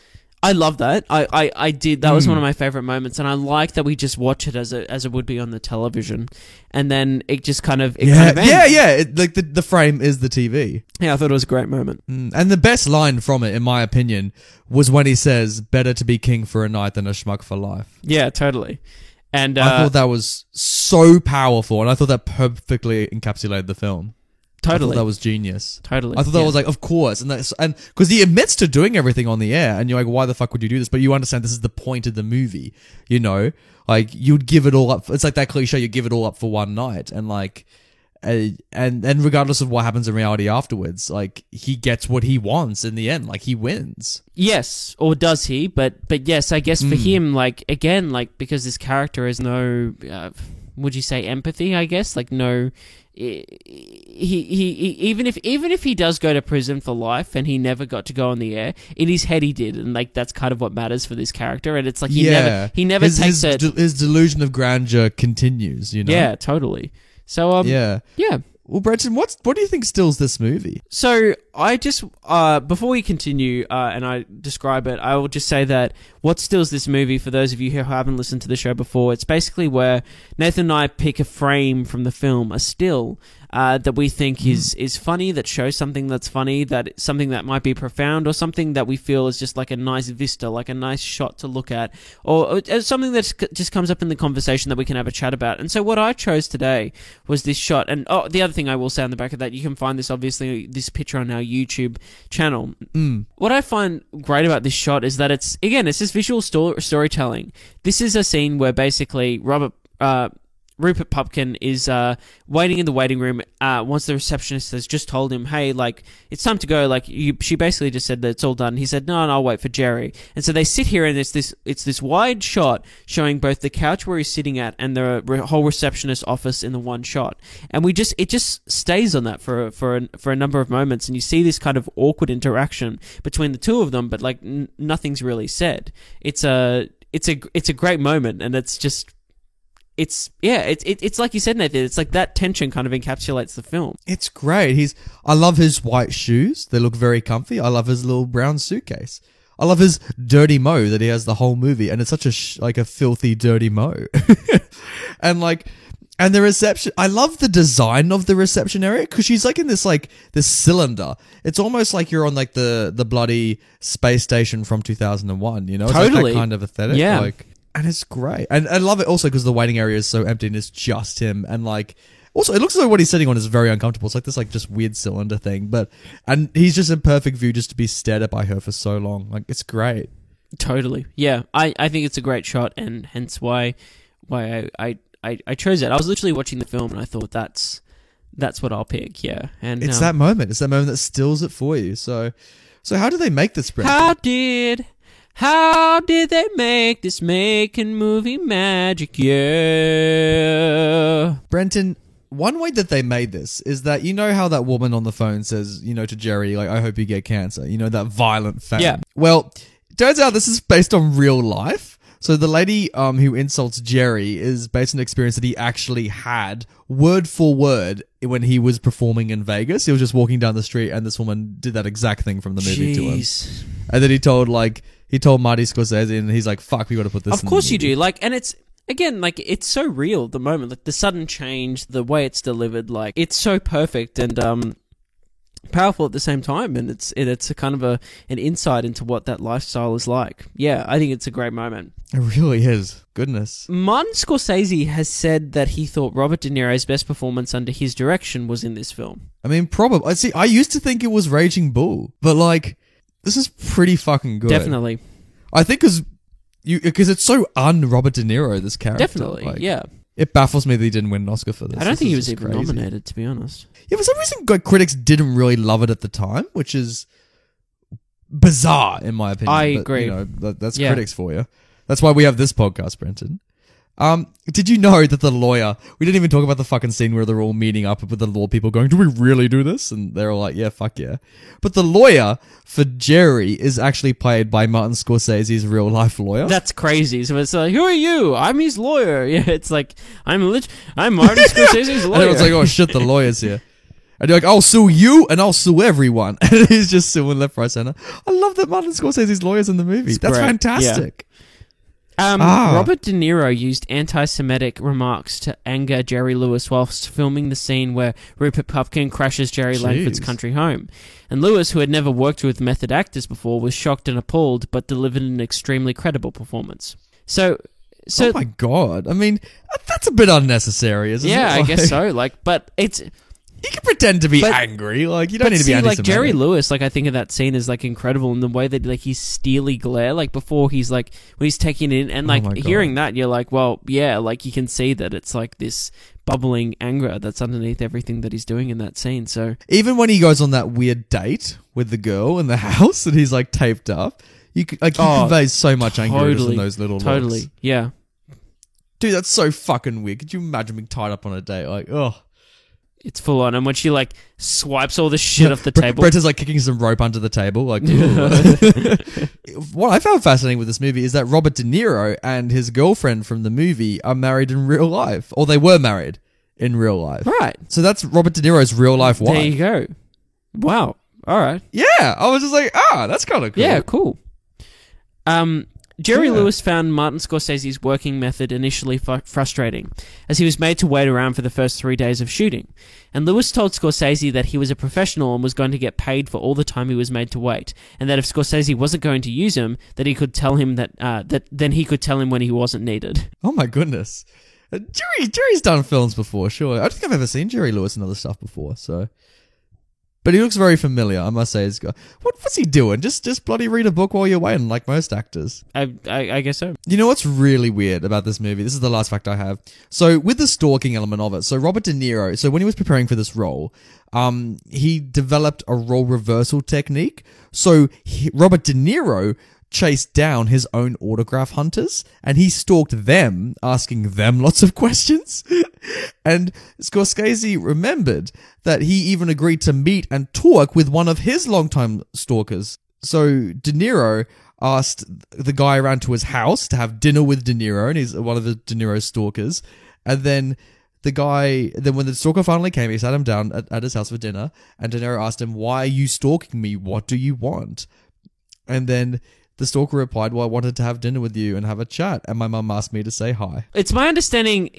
I love that. I did. That was one of my favorite moments, and I like that we just watch it as it would be on the television, and then it just kind of ends. Yeah. Like the frame is the TV. Yeah, I thought it was a great moment. And the best line from it, in my opinion, was when he says, "Better to be king for a night than a schmuck for life." Yeah, totally. And I thought that was so powerful, and I thought that perfectly encapsulated the film. Totally. I thought that was genius. Totally. I thought that was like, of course. And because he admits to doing everything on the air, and you're like, why the fuck would you do this? But you understand this is the point of the movie, you know? Like, you'd give it all up. It's like that cliche, you give it all up for one night. And like, and regardless of what happens in reality afterwards, like, he gets what he wants in the end. Like, he wins. Yes, or does he? But yes, I guess for him, like, again, like, because this character has no, would you say empathy, I guess? Like, no... He even if he does go to prison for life and he never got to go on the air, in his head he did, and like that's kind of what matters for this character. And it's like he never takes it. His delusion of grandeur continues, you know. Yeah, totally. So yeah. Well, Brenton, what do you think stills this movie? So I just before we continue and I describe it, I will just say that what stills this movie, for those of you who haven't listened to the show before, it's basically where Nathan and I pick a frame from the film, a still, that we think is funny, that shows something that's funny, that something that might be profound, or something that we feel is just like a nice vista, like a nice shot to look at, or something that just comes up in the conversation that we can have a chat about. And so what I chose today was this shot. And the other thing I will say on the back of that, you can find this, obviously, this picture on our YouTube channel. What I find great about this shot is that it's just visual storytelling. This is a scene where basically Rupert Pupkin is waiting in the waiting room once the receptionist has just told him, hey, like, it's time to go. Like, she basically just said that it's all done. He said, no, I'll wait for Jerry. And so they sit here, and it's this wide shot showing both the couch where he's sitting at and the whole receptionist office in the one shot. And it just stays on that for a number of moments, and you see this kind of awkward interaction between the two of them, but like nothing's really said. It's a great moment, and it's just... It's like you said, Nathan. It's like that tension kind of encapsulates the film. It's great. I love his white shoes. They look very comfy. I love his little brown suitcase. I love his dirty mo that he has the whole movie, and it's such a filthy dirty mo. And the reception. I love the design of the reception area, because she's like in this cylinder. It's almost like you're on like the bloody space station from 2001. You know, it's totally. like that kind of aesthetic. Yeah. And it's great. And I love it also because the waiting area is so empty and it's just him. And also it looks like what he's sitting on is very uncomfortable. It's like this just weird cylinder thing. And he's just in perfect view just to be stared at by her for so long. Like, it's great. Totally. Yeah. I think it's a great shot, and hence why I chose it. I was literally watching the film and I thought that's what I'll pick. Yeah. And it's that moment. It's that moment that stills it for you. So how do they make this, Brenton? How did they make this making movie magic? Yeah. Brenton, one way that they made this is that, you know how that woman on the phone says, you know, to Jerry, like, I hope you get cancer. You know, that violent fan. Yeah. Well, turns out this is based on real life. So the lady who insults Jerry is based on an experience that he actually had, word for word, when he was performing in Vegas. He was just walking down the street and this woman did that exact thing from the movie to him. And then he told Marty Scorsese, and he's like, fuck, we got to put this in the movie. Of course you do. Like, and it's, again, like, it's so real, the moment. Like, the sudden change, the way it's delivered, like, it's so perfect. And, powerful at the same time, and it's a kind of an insight into what that lifestyle is like. Yeah, I think it's a great moment. It really is. Goodness. Martin Scorsese has said that he thought Robert De Niro's best performance under his direction was in this film. I mean, probably. See, I used to think it was Raging Bull, but like, this is pretty fucking good. Definitely. I think because it's so un-Robert De Niro, this character. Definitely, Like, yeah. It baffles me that he didn't win an Oscar for this. I don't This think he is was just even crazy. nominated, to be honest. Yeah, for some reason, like, critics didn't really love it at the time, which is bizarre, in my opinion. I But, agree. You know, that's Yeah. critics for you. That's why we have this podcast, Brenton. Did you know that the lawyer... We didn't even talk about the fucking scene where they're all meeting up with the law people going, do we really do this? And they're all like, yeah, fuck yeah. But the lawyer for Jerry is actually played by Martin Scorsese's real-life lawyer. That's crazy. So it's like, who are you? I'm his lawyer. Yeah, it's like, I'm Martin Scorsese's lawyer. And everyone's like, oh shit, the lawyer's here. And you're like, I'll sue you and I'll sue everyone. And he's just suing left, right, center. I love that Martin Scorsese's lawyer's in the movie. It's That's great. fantastic. Robert De Niro used anti-Semitic remarks to anger Jerry Lewis whilst filming the scene where Rupert Pupkin crashes Jerry Langford's country home. And Lewis, who had never worked with method actors before, was shocked and appalled, but delivered an extremely credible performance. So Oh my god. I mean, that's a bit unnecessary, isn't it? yeah, I Like, guess so. Like, but it's... You can pretend to be But- angry. Like, you don't But need to see, be anti-Semitic. like Jerry Lewis, like I think of that scene is like incredible in the way that like his steely glare, like before he's like when he's taking it in, and like Oh my God. hearing that, you're like, well, yeah, like you can see that it's like this bubbling anger that's underneath everything that he's doing in that scene. So Even when he goes on that weird date with the girl in the house and he's like taped up, he conveys so much anger just in those little totally, looks. yeah. Dude, that's so fucking weird. Could you imagine being tied up on a date? Like, oh. It's full on, and when she like swipes all the shit off the table. Brett is like kicking some rope under the table. Like, ooh. What I found fascinating with this movie is that Robert De Niro and his girlfriend from the movie are married in real life, or they were married in real life. Right. So that's Robert De Niro's real life wife. There you go. Wow. All right. Yeah, I was just like, that's kind of cool. Yeah, cool. Jerry Yeah. Lewis found Martin Scorsese's working method initially frustrating, as he was made to wait around for the first 3 days of shooting. And Lewis told Scorsese that he was a professional and was going to get paid for all the time he was made to wait, and that if Scorsese wasn't going to use him, that he could tell him then he could tell him when he wasn't needed. Oh my goodness. Jerry's done films before, sure. I don't think I've ever seen Jerry Lewis in other stuff before, so... But he looks very familiar, I must say. What's he doing? Just bloody read a book while you're waiting, like most actors. I guess so. You know what's really weird about this movie? This is the last fact I have. So with the stalking element of it, so Robert De Niro, so when he was preparing for this role, he developed a role reversal technique. So Robert De Niro chased down his own autograph hunters and he stalked them, asking them lots of questions. And Scorsese remembered that he even agreed to meet and talk with one of his longtime stalkers. So De Niro asked the guy around to his house to have dinner with De Niro, and he's one of the De Niro's stalkers. And then when the stalker finally came, he sat him down at his house for dinner, and De Niro asked him, "Why are you stalking me? What do you want?" And then the stalker replied, "Well, I wanted to have dinner with you and have a chat, and my mum asked me to say hi." It's my understanding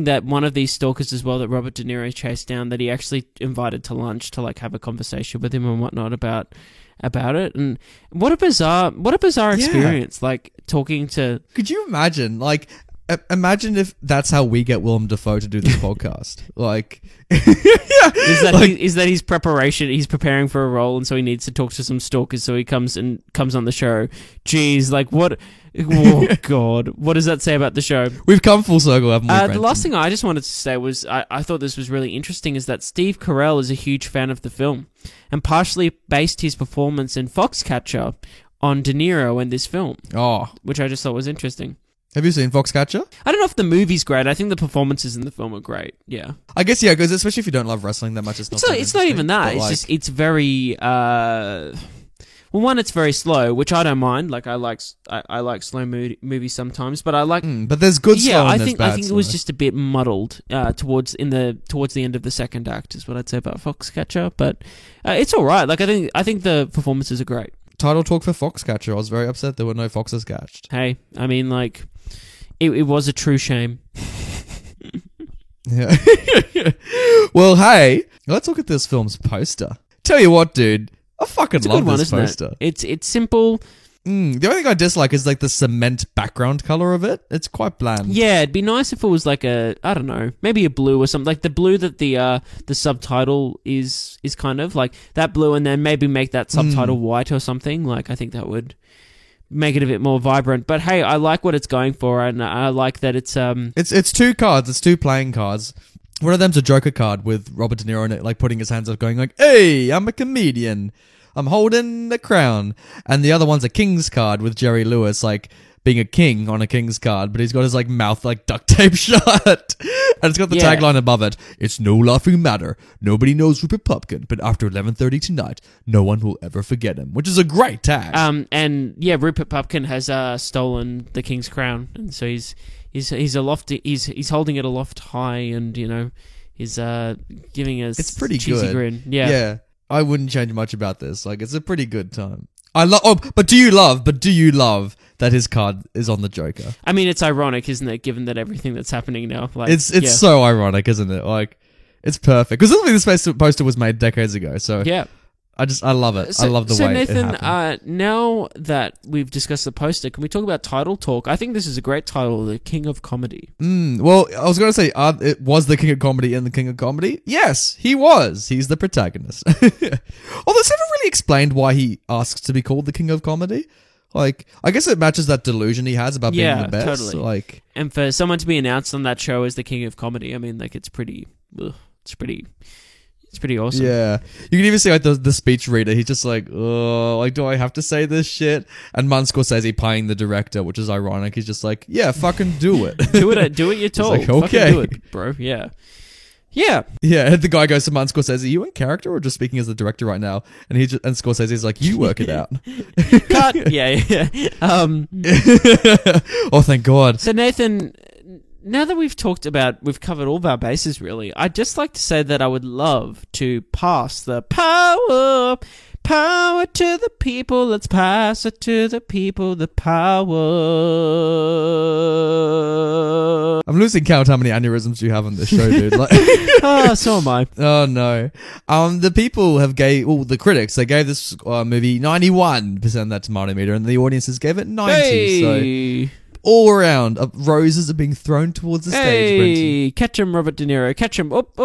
that one of these stalkers as well that Robert De Niro chased down, that he actually invited to lunch to like have a conversation with him and whatnot about it. And what a bizarre experience, like talking to... Could you imagine, like... Imagine if that's how we get Willem Dafoe to do this podcast. Like, Is that his preparation? He's preparing for a role, and so he needs to talk to some stalkers. So he comes on the show. Jeez, like what? Oh God, what does that say about the show? We've come full circle, haven't we? The Brenton? last thing I just wanted to say was I thought this was really interesting is that Steve Carell is a huge fan of the film, and partially based his performance in Foxcatcher on De Niro in this film, which I just thought was interesting. Have you seen Foxcatcher? I don't know if the movie's great. I think the performances in the film are great. Yeah. I guess, yeah, because especially if you don't love wrestling that much, it's not. It's not even that. It's just it's very. Well, one, it's very slow, which I don't mind. Like I like slow movies sometimes, but I like. But there's good slow. Yeah, and I think bad it was slow. just a bit muddled towards the end of the second act is what I'd say about Foxcatcher. But it's all right. Like I think the performances are great. Title talk for Foxcatcher. I was very upset there were no foxes catched. Hey, I mean, like, it was a true shame. Yeah. Well, hey, let's look at this film's poster. Tell you what, dude, I fucking It's a love good one, this isn't poster. it? It's simple. The only thing I dislike is like the cement background color of it. It's quite bland. Yeah, it'd be nice if it was like I don't know, maybe a blue or something, like the blue that the subtitle is kind of like that blue, and then maybe make that subtitle white or something. Like I think that would make it a bit more vibrant. But hey, I like what it's going for, and I like that it's It's two cards. It's two playing cards. One of them's a Joker card with Robert De Niro in it, like putting his hands up, going like, "Hey, I'm a comedian. I'm holding the crown." And the other one's a King's card with Jerry Lewis, like being a king on a King's card, but he's got his like mouth like duct tape shut. And it's got the tagline above it. It's no laughing matter. Nobody knows Rupert Pupkin, but after 11:30 tonight, no one will ever forget him, which is a great tag. And yeah, Rupert Pupkin has stolen the King's crown, and so he's aloft. He's holding it aloft high, and you know, he's giving us it's pretty cheesy good. grin. Yeah. I wouldn't change much about this. Like, it's a pretty good time. I love. Oh, but do you love that his card is on the Joker? I mean, it's ironic, isn't it? Given that everything that's happening now, like It's so ironic, isn't it? Like, it's perfect because this poster was made decades ago. So yeah. I love it. I love the way Nathan, it happened. now that we've discussed the poster, can we talk about title talk? I think this is a great title, The King of Comedy. Well, I was going to say, it was the King of Comedy in the King of Comedy. Yes, he was. He's the protagonist. Although it's never really explained why he asks to be called the King of Comedy. Like, I guess it matches that delusion he has about being the best. Totally. Like, and for someone to be announced on that show as the King of Comedy, I mean, like, it's pretty awesome. yeah, you can even see like the speech reader. He's just like, oh, like, do I have to say this shit? And Martin Scorsese playing the director, which is ironic. He's just like, yeah, fucking do it. do what you're told. Like, okay, fucking do it, bro. Yeah. Yeah. And the guy goes to Martin Scorsese, "Are you in character or just speaking as the director right now?" And and Scorsese's like, "You work it out." Cut. Yeah. Oh, thank God. So Nathan, now that we've covered all of our bases, really, I'd just like to say that I would love to pass the power to the people. Let's pass it to the people, the power. I'm losing count how many aneurysms you have on this show, dude. Like, so am I. Oh no. The people the critics, they gave this movie 91% that tomato meter, and the audiences gave it 90. Hey. So all around, roses are being thrown towards the stage. Hey, catch him, Robert De Niro. Catch him. Up.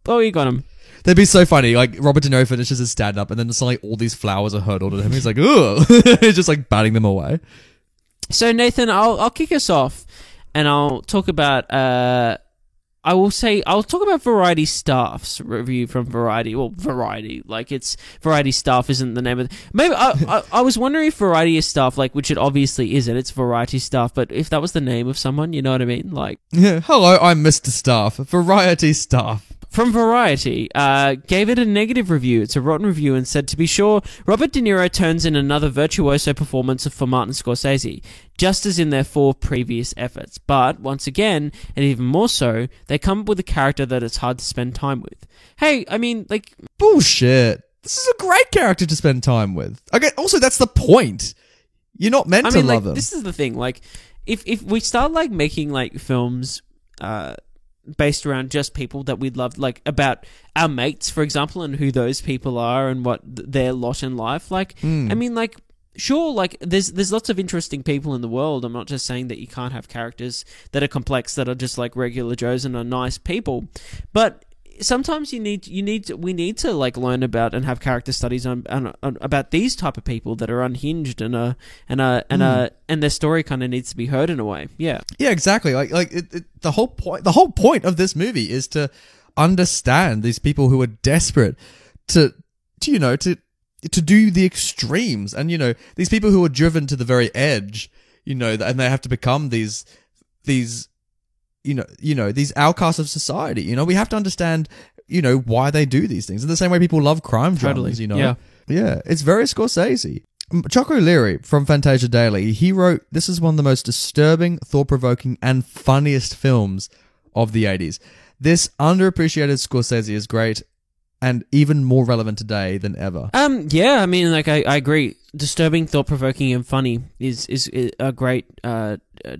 Oh, you got him. They'd be so funny. Like, Robert De Niro finishes his stand-up, and then suddenly all these flowers are hurtled at him. He's like, ugh. He's just like batting them away. So, Nathan, I'll kick us off, and I'll talk about... I'll talk about Variety Staff's review from Variety. Well, Variety, like it's Variety Staff isn't the name of. Maybe I was wondering if Variety is Staff, like, which it obviously isn't. It's Variety Staff, but if that was the name of someone, you know what I mean? Like, yeah, hello, I'm Mr. Staff, Variety Staff. From Variety, gave it a negative review. It's a rotten review, and said, to be sure, Robert De Niro turns in another virtuoso performance for Martin Scorsese, just as in their 4 previous efforts. But, once again, and even more so, they come up with a character that it's hard to spend time with. Hey, I mean, like... Bullshit. This is a great character to spend time with. Okay, also, that's the point. You're not meant to love him. This is the thing, like, if we start, like, making, like, films... based around just people that we'd love, like about our mates, for example, and who those people are and what their lot in life. Like, I mean, like, sure, like there's lots of interesting people in the world. I'm not just saying that you can't have characters that are complex, that are just like regular Joes and are nice people, but sometimes we need to like learn about and have character studies on about these type of people that are unhinged and their story kind of needs to be heard in a way. Yeah, exactly. The whole point of this movie is to understand these people who are desperate to do the extremes, and these people who are driven to the very edge, and they have to become these outcasts of society. We have to understand, why they do these things. In the same way people love crime dramas, Yeah. Yeah, it's very Scorsese. Chuck O'Leary from Fantasia Daily, he wrote, "This is one of the most disturbing, thought-provoking, and funniest films of the 80s. This underappreciated Scorsese is great, and even more relevant today than ever." Yeah, I mean, like, I agree. Disturbing, thought-provoking, and funny is a great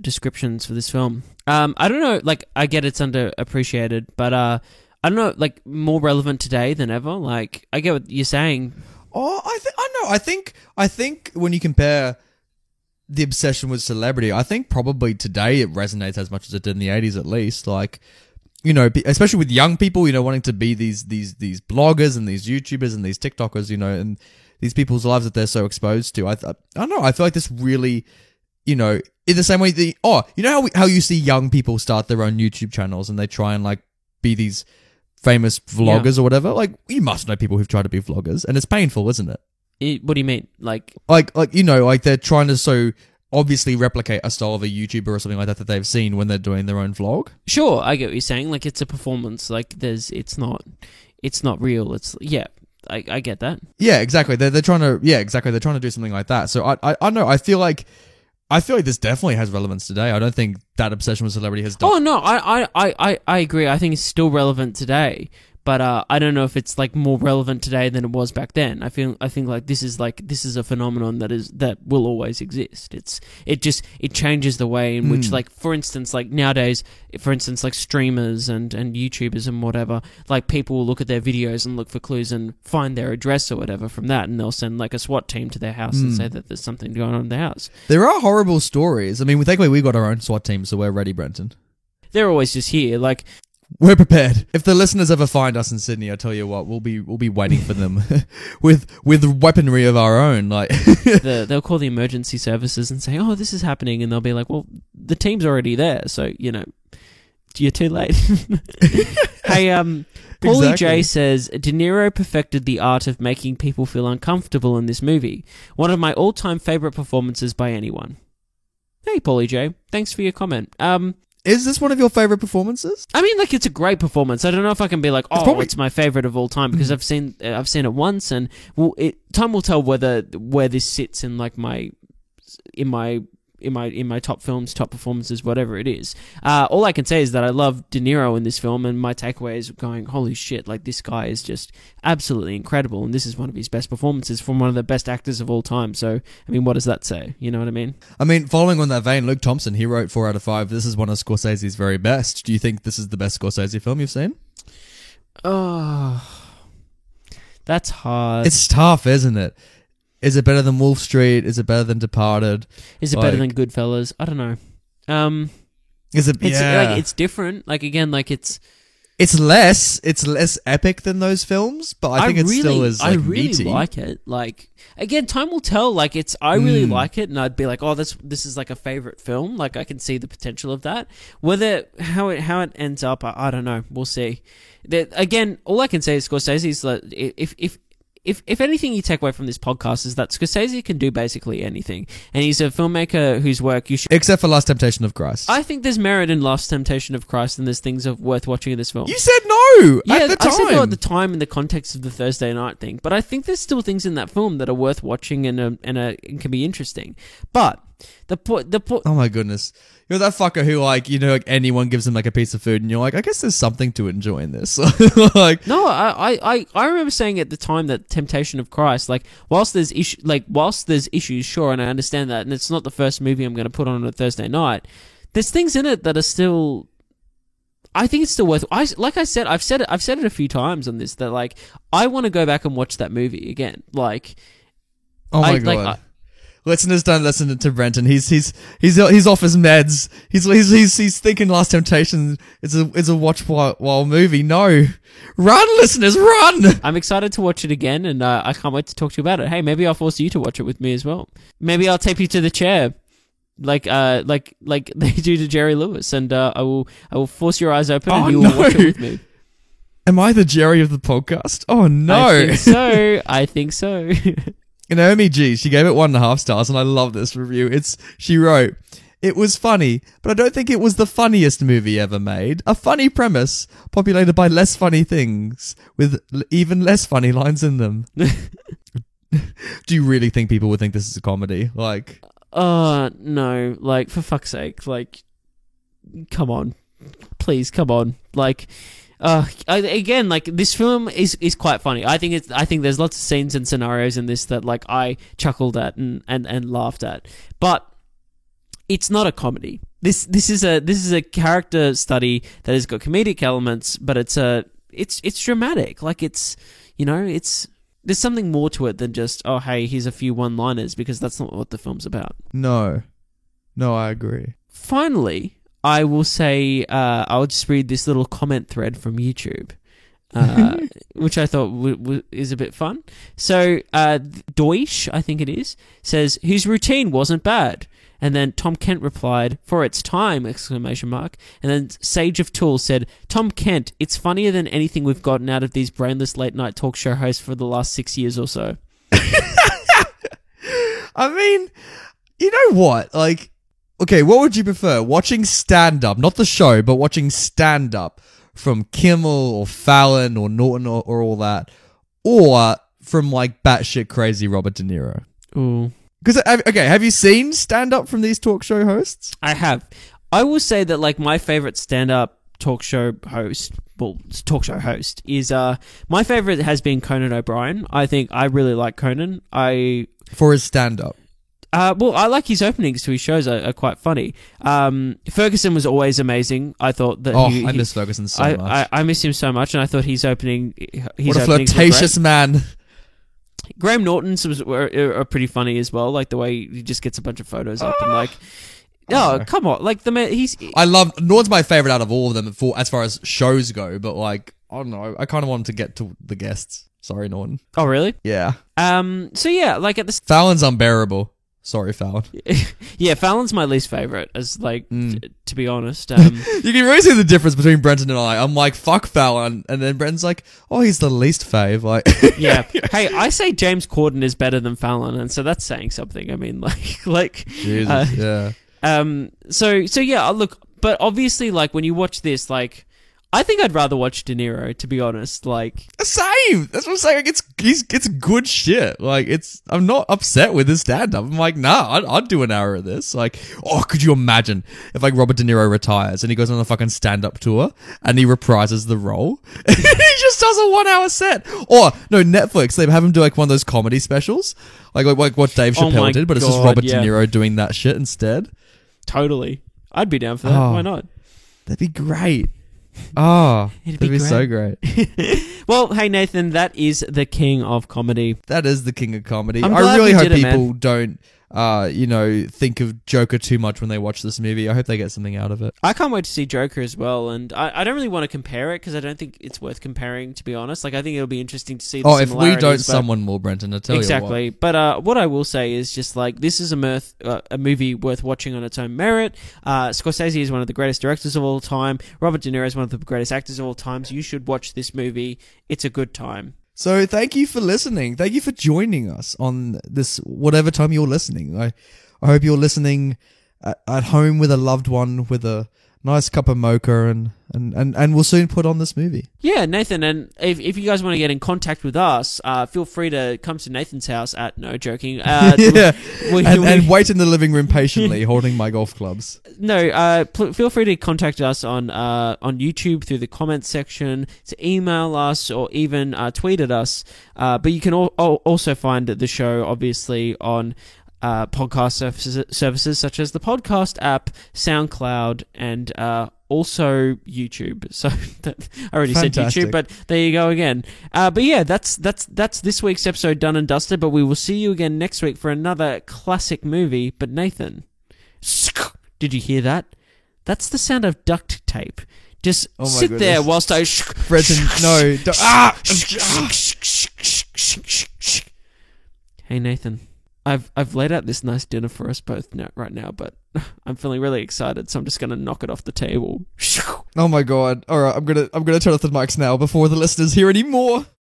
descriptions for this film. I don't know, like, I get it's underappreciated, but I I don't know, like more relevant today than ever. Like I get what you're saying. Oh, I think when you compare the obsession with celebrity, I think probably today it resonates as much as it did in the 80s, at least. Like, you know, especially with young people, you know, wanting to be these bloggers and these YouTubers and these TikTokers, you know, and these people's lives that they're so exposed to. I don't know. I feel like this really, you know, in the same way you know how you see young people start their own YouTube channels and they try and like be these famous vloggers or whatever. Like, you must know people who've tried to be vloggers, and it's painful, isn't it? What do you mean? Like you know, like they're trying to so obviously replicate a style of a YouTuber or something like that they've seen when they're doing their own vlog. Sure, I get what you're saying. Like, it's a performance. Like, it's not real. I get that. Yeah, exactly. They're trying to They're trying to do something like that. So I know. I feel like this definitely has relevance today. I don't think that obsession with celebrity has done. Oh no, I agree. I think it's still relevant today. But I don't know if it's like more relevant today than it was back then. I think like this is a phenomenon that will always exist. It changes the way in which, like, for instance, like nowadays, like streamers and YouTubers and whatever, like people will look at their videos and look for clues and find their address or whatever from that, and they'll send like a SWAT team to their house and say that there's something going on in their house. There are horrible stories. I mean, thankfully we got our own SWAT team, so we're ready, Brenton. They're always just here, like. We're prepared. If the listeners ever find us in Sydney, I tell you what, we'll be waiting for them with weaponry of our own. Like they'll call the emergency services and say, "Oh, this is happening," and they'll be like, "Well, the team's already there, so you know, you're too late." Hey, Paulie J says De Niro perfected the art of making people feel uncomfortable in this movie. One of my all-time favorite performances by anyone. Hey, Paulie J, thanks for your comment. Is this one of your favorite performances? I mean, like, it's a great performance. I don't know if I can be like, it's my favorite of all time, because I've seen it once, and time will tell where this sits in like in my top films, top performances, whatever it is. All I can say is that I love De Niro in this film, and my takeaway is going, holy shit, like this guy is just absolutely incredible, and this is one of his best performances from one of the best actors of all time. So, I mean, what does that say? You know what I mean? I mean, following on that vein, Luke Thompson, he wrote 4 out of 5. This is one of Scorsese's very best. Do you think this is the best Scorsese film you've seen? Oh, that's hard. It's tough, isn't it? Is it better than Wolf Street? Is it better than Departed? Is it better than Goodfellas? I don't know. Is it? Like, it's different. Like, again, like it's less epic than those films, but I think it still is. Like, I really meaty. Like it. Like, again, time will tell. Like, I really like it, and I'd be like, oh, this is like a favorite film. Like, I can see the potential of that. Whether how it ends up, I don't know. We'll see. Again, all I can say is Scorsese's like, If anything you take away from this podcast is that Scorsese can do basically anything, and he's a filmmaker whose work you should... Except for Last Temptation of Christ. I think there's merit in Last Temptation of Christ, and there's things worth watching in this film. You said no at the time! I said no at the time in the context of the Thursday night thing, but I think there's still things in that film that are worth watching and can be interesting. But the point... Oh my goodness. You're that fucker who, like, you know, like anyone gives him like a piece of food and you're like, I guess there's something to enjoy in this. Like, no, I remember saying at the time that Temptation of Christ, like, whilst there's issues, sure, and I understand that, and it's not the first movie I'm going to put on a Thursday night, there's things in it that are still... I think it's still worth... I've said it a few times on this, that, like, I want to go back and watch that movie again. Like... Oh my God. Listeners, don't listen to Brenton. He's off his meds. He's thinking Last Temptation is a watch while movie. No, run, listeners, run! I'm excited to watch it again, and I can't wait to talk to you about it. Hey, maybe I'll force you to watch it with me as well. Maybe I'll tape you to the chair, like they do to Jerry Lewis, and I will force your eyes open, and you will watch it with me. Am I the Jerry of the podcast? Oh no! I think so. Naomi G, she gave it 1.5 stars, and I love this review. She wrote, "It was funny, but I don't think it was the funniest movie ever made. A funny premise, populated by less funny things, with even less funny lines in them." Do you really think people would think this is a comedy? Like, no. Like, for fuck's sake. Like, come on. Please, come on. Like... again, like, this film is quite funny. I think there's lots of scenes and scenarios in this that, like, I chuckled at and laughed at, but it's not a comedy. This is a character study that has got comedic elements, but it's it's dramatic. Like it's, you know, there's something more to it than just, oh hey, here's a few one-liners, because that's not what the film's about. No, I agree. Finally, I will say I'll just read this little comment thread from YouTube. Which I thought is a bit fun. So, Deutsch, I think it is, says, his routine wasn't bad. And then Tom Kent replied, for its time, ! And then Sage of Tool said, Tom Kent, it's funnier than anything we've gotten out of these brainless late-night talk show hosts for the last 6 years or so. I mean, you know what? Like, okay, what would you prefer? Watching stand-up, not the show, but watching stand-up from Kimmel or Fallon or Norton or all that, or from like batshit crazy Robert De Niro? Ooh. Because, okay, have you seen stand-up from these talk show hosts? I have. I will say that like my favorite stand-up talk show host is my favorite has been Conan O'Brien. I think I really like Conan. For his stand-up. Well, I like his openings to his shows are quite funny. Ferguson was always amazing. I thought that. I miss Ferguson so much. I miss him so much, and I thought his opening. What a flirtatious man! Graham Norton's are pretty funny as well. Like the way he just gets a bunch of photos up and like. Oh, come on! Like the man, I love Norton's my favorite out of all of them as far as shows go. But like, I don't know. I kind of want him to get to the guests. Sorry, Norton. Oh, really? Yeah. So yeah, like at the Fallon's unbearable. Sorry, Fallon. Yeah, Fallon's my least favorite, as like, to be honest. You can really see the difference between Brenton and I. I'm like, fuck Fallon, and then Brenton's like, oh, he's the least fave. Like, yeah. Hey, I say James Corden is better than Fallon, and so that's saying something. I mean, like, Jesus, yeah. So yeah, look, but obviously, like, when you watch this, like, I think I'd rather watch De Niro, to be honest. Like, same. That's what I'm saying. Like, it's good shit. Like, I'm not upset with his stand-up. I'm like, nah, I'd do an hour of this. Like, oh, could you imagine if like Robert De Niro retires and he goes on a fucking stand-up tour and he reprises the role? He just does a 1-hour set. Or no, Netflix, they have him do like one of those comedy specials, like what Dave Chappelle did, but it's just Robert De Niro doing that shit instead. Totally, I'd be down for that. Oh, why not? That'd be great. Oh, that'd be so great. Well, hey Nathan, that is the king of comedy. That is the king of comedy. I really hope people don't, think of Joker too much when they watch this movie. I hope they get something out of it. I can't wait to see Joker as well, and I don't really want to compare it because I don't think it's worth comparing, to be honest. Like, I think it'll be interesting to see the if we don't, someone will, Brenton. I tell exactly. you what. But what I will say is just like this is a movie worth watching on its own merit. Scorsese is one of the greatest directors of all time. Robert De Niro is one of the greatest actors of all time. So you should watch this movie. It's a good time. So thank you for listening. Thank you for joining us on this, whatever time you're listening. I hope you're listening at home with a loved one with a nice cup of mocha and we'll soon put on this movie. Yeah, Nathan, and if you guys want to get in contact with us, feel free to come to Nathan's house no, joking. Yeah, and wait in the living room patiently holding my golf clubs. No, feel free to contact us on YouTube through the comments section, to email us or even tweet at us. But you can also find the show, obviously, on podcast services such as the podcast app, SoundCloud, and also YouTube. So I already said YouTube, but there you go again. But yeah, that's this week's episode done and dusted. But we will see you again next week for another classic movie. But Nathan, did you hear that? That's the sound of duct tape. Just sit there whilst I. Brenton, no. Hey Nathan. I've laid out this nice dinner for us both right now, but I'm feeling really excited, so I'm just gonna knock it off the table. Oh my god! All right, I'm gonna turn off the mics now before the listeners hear any more.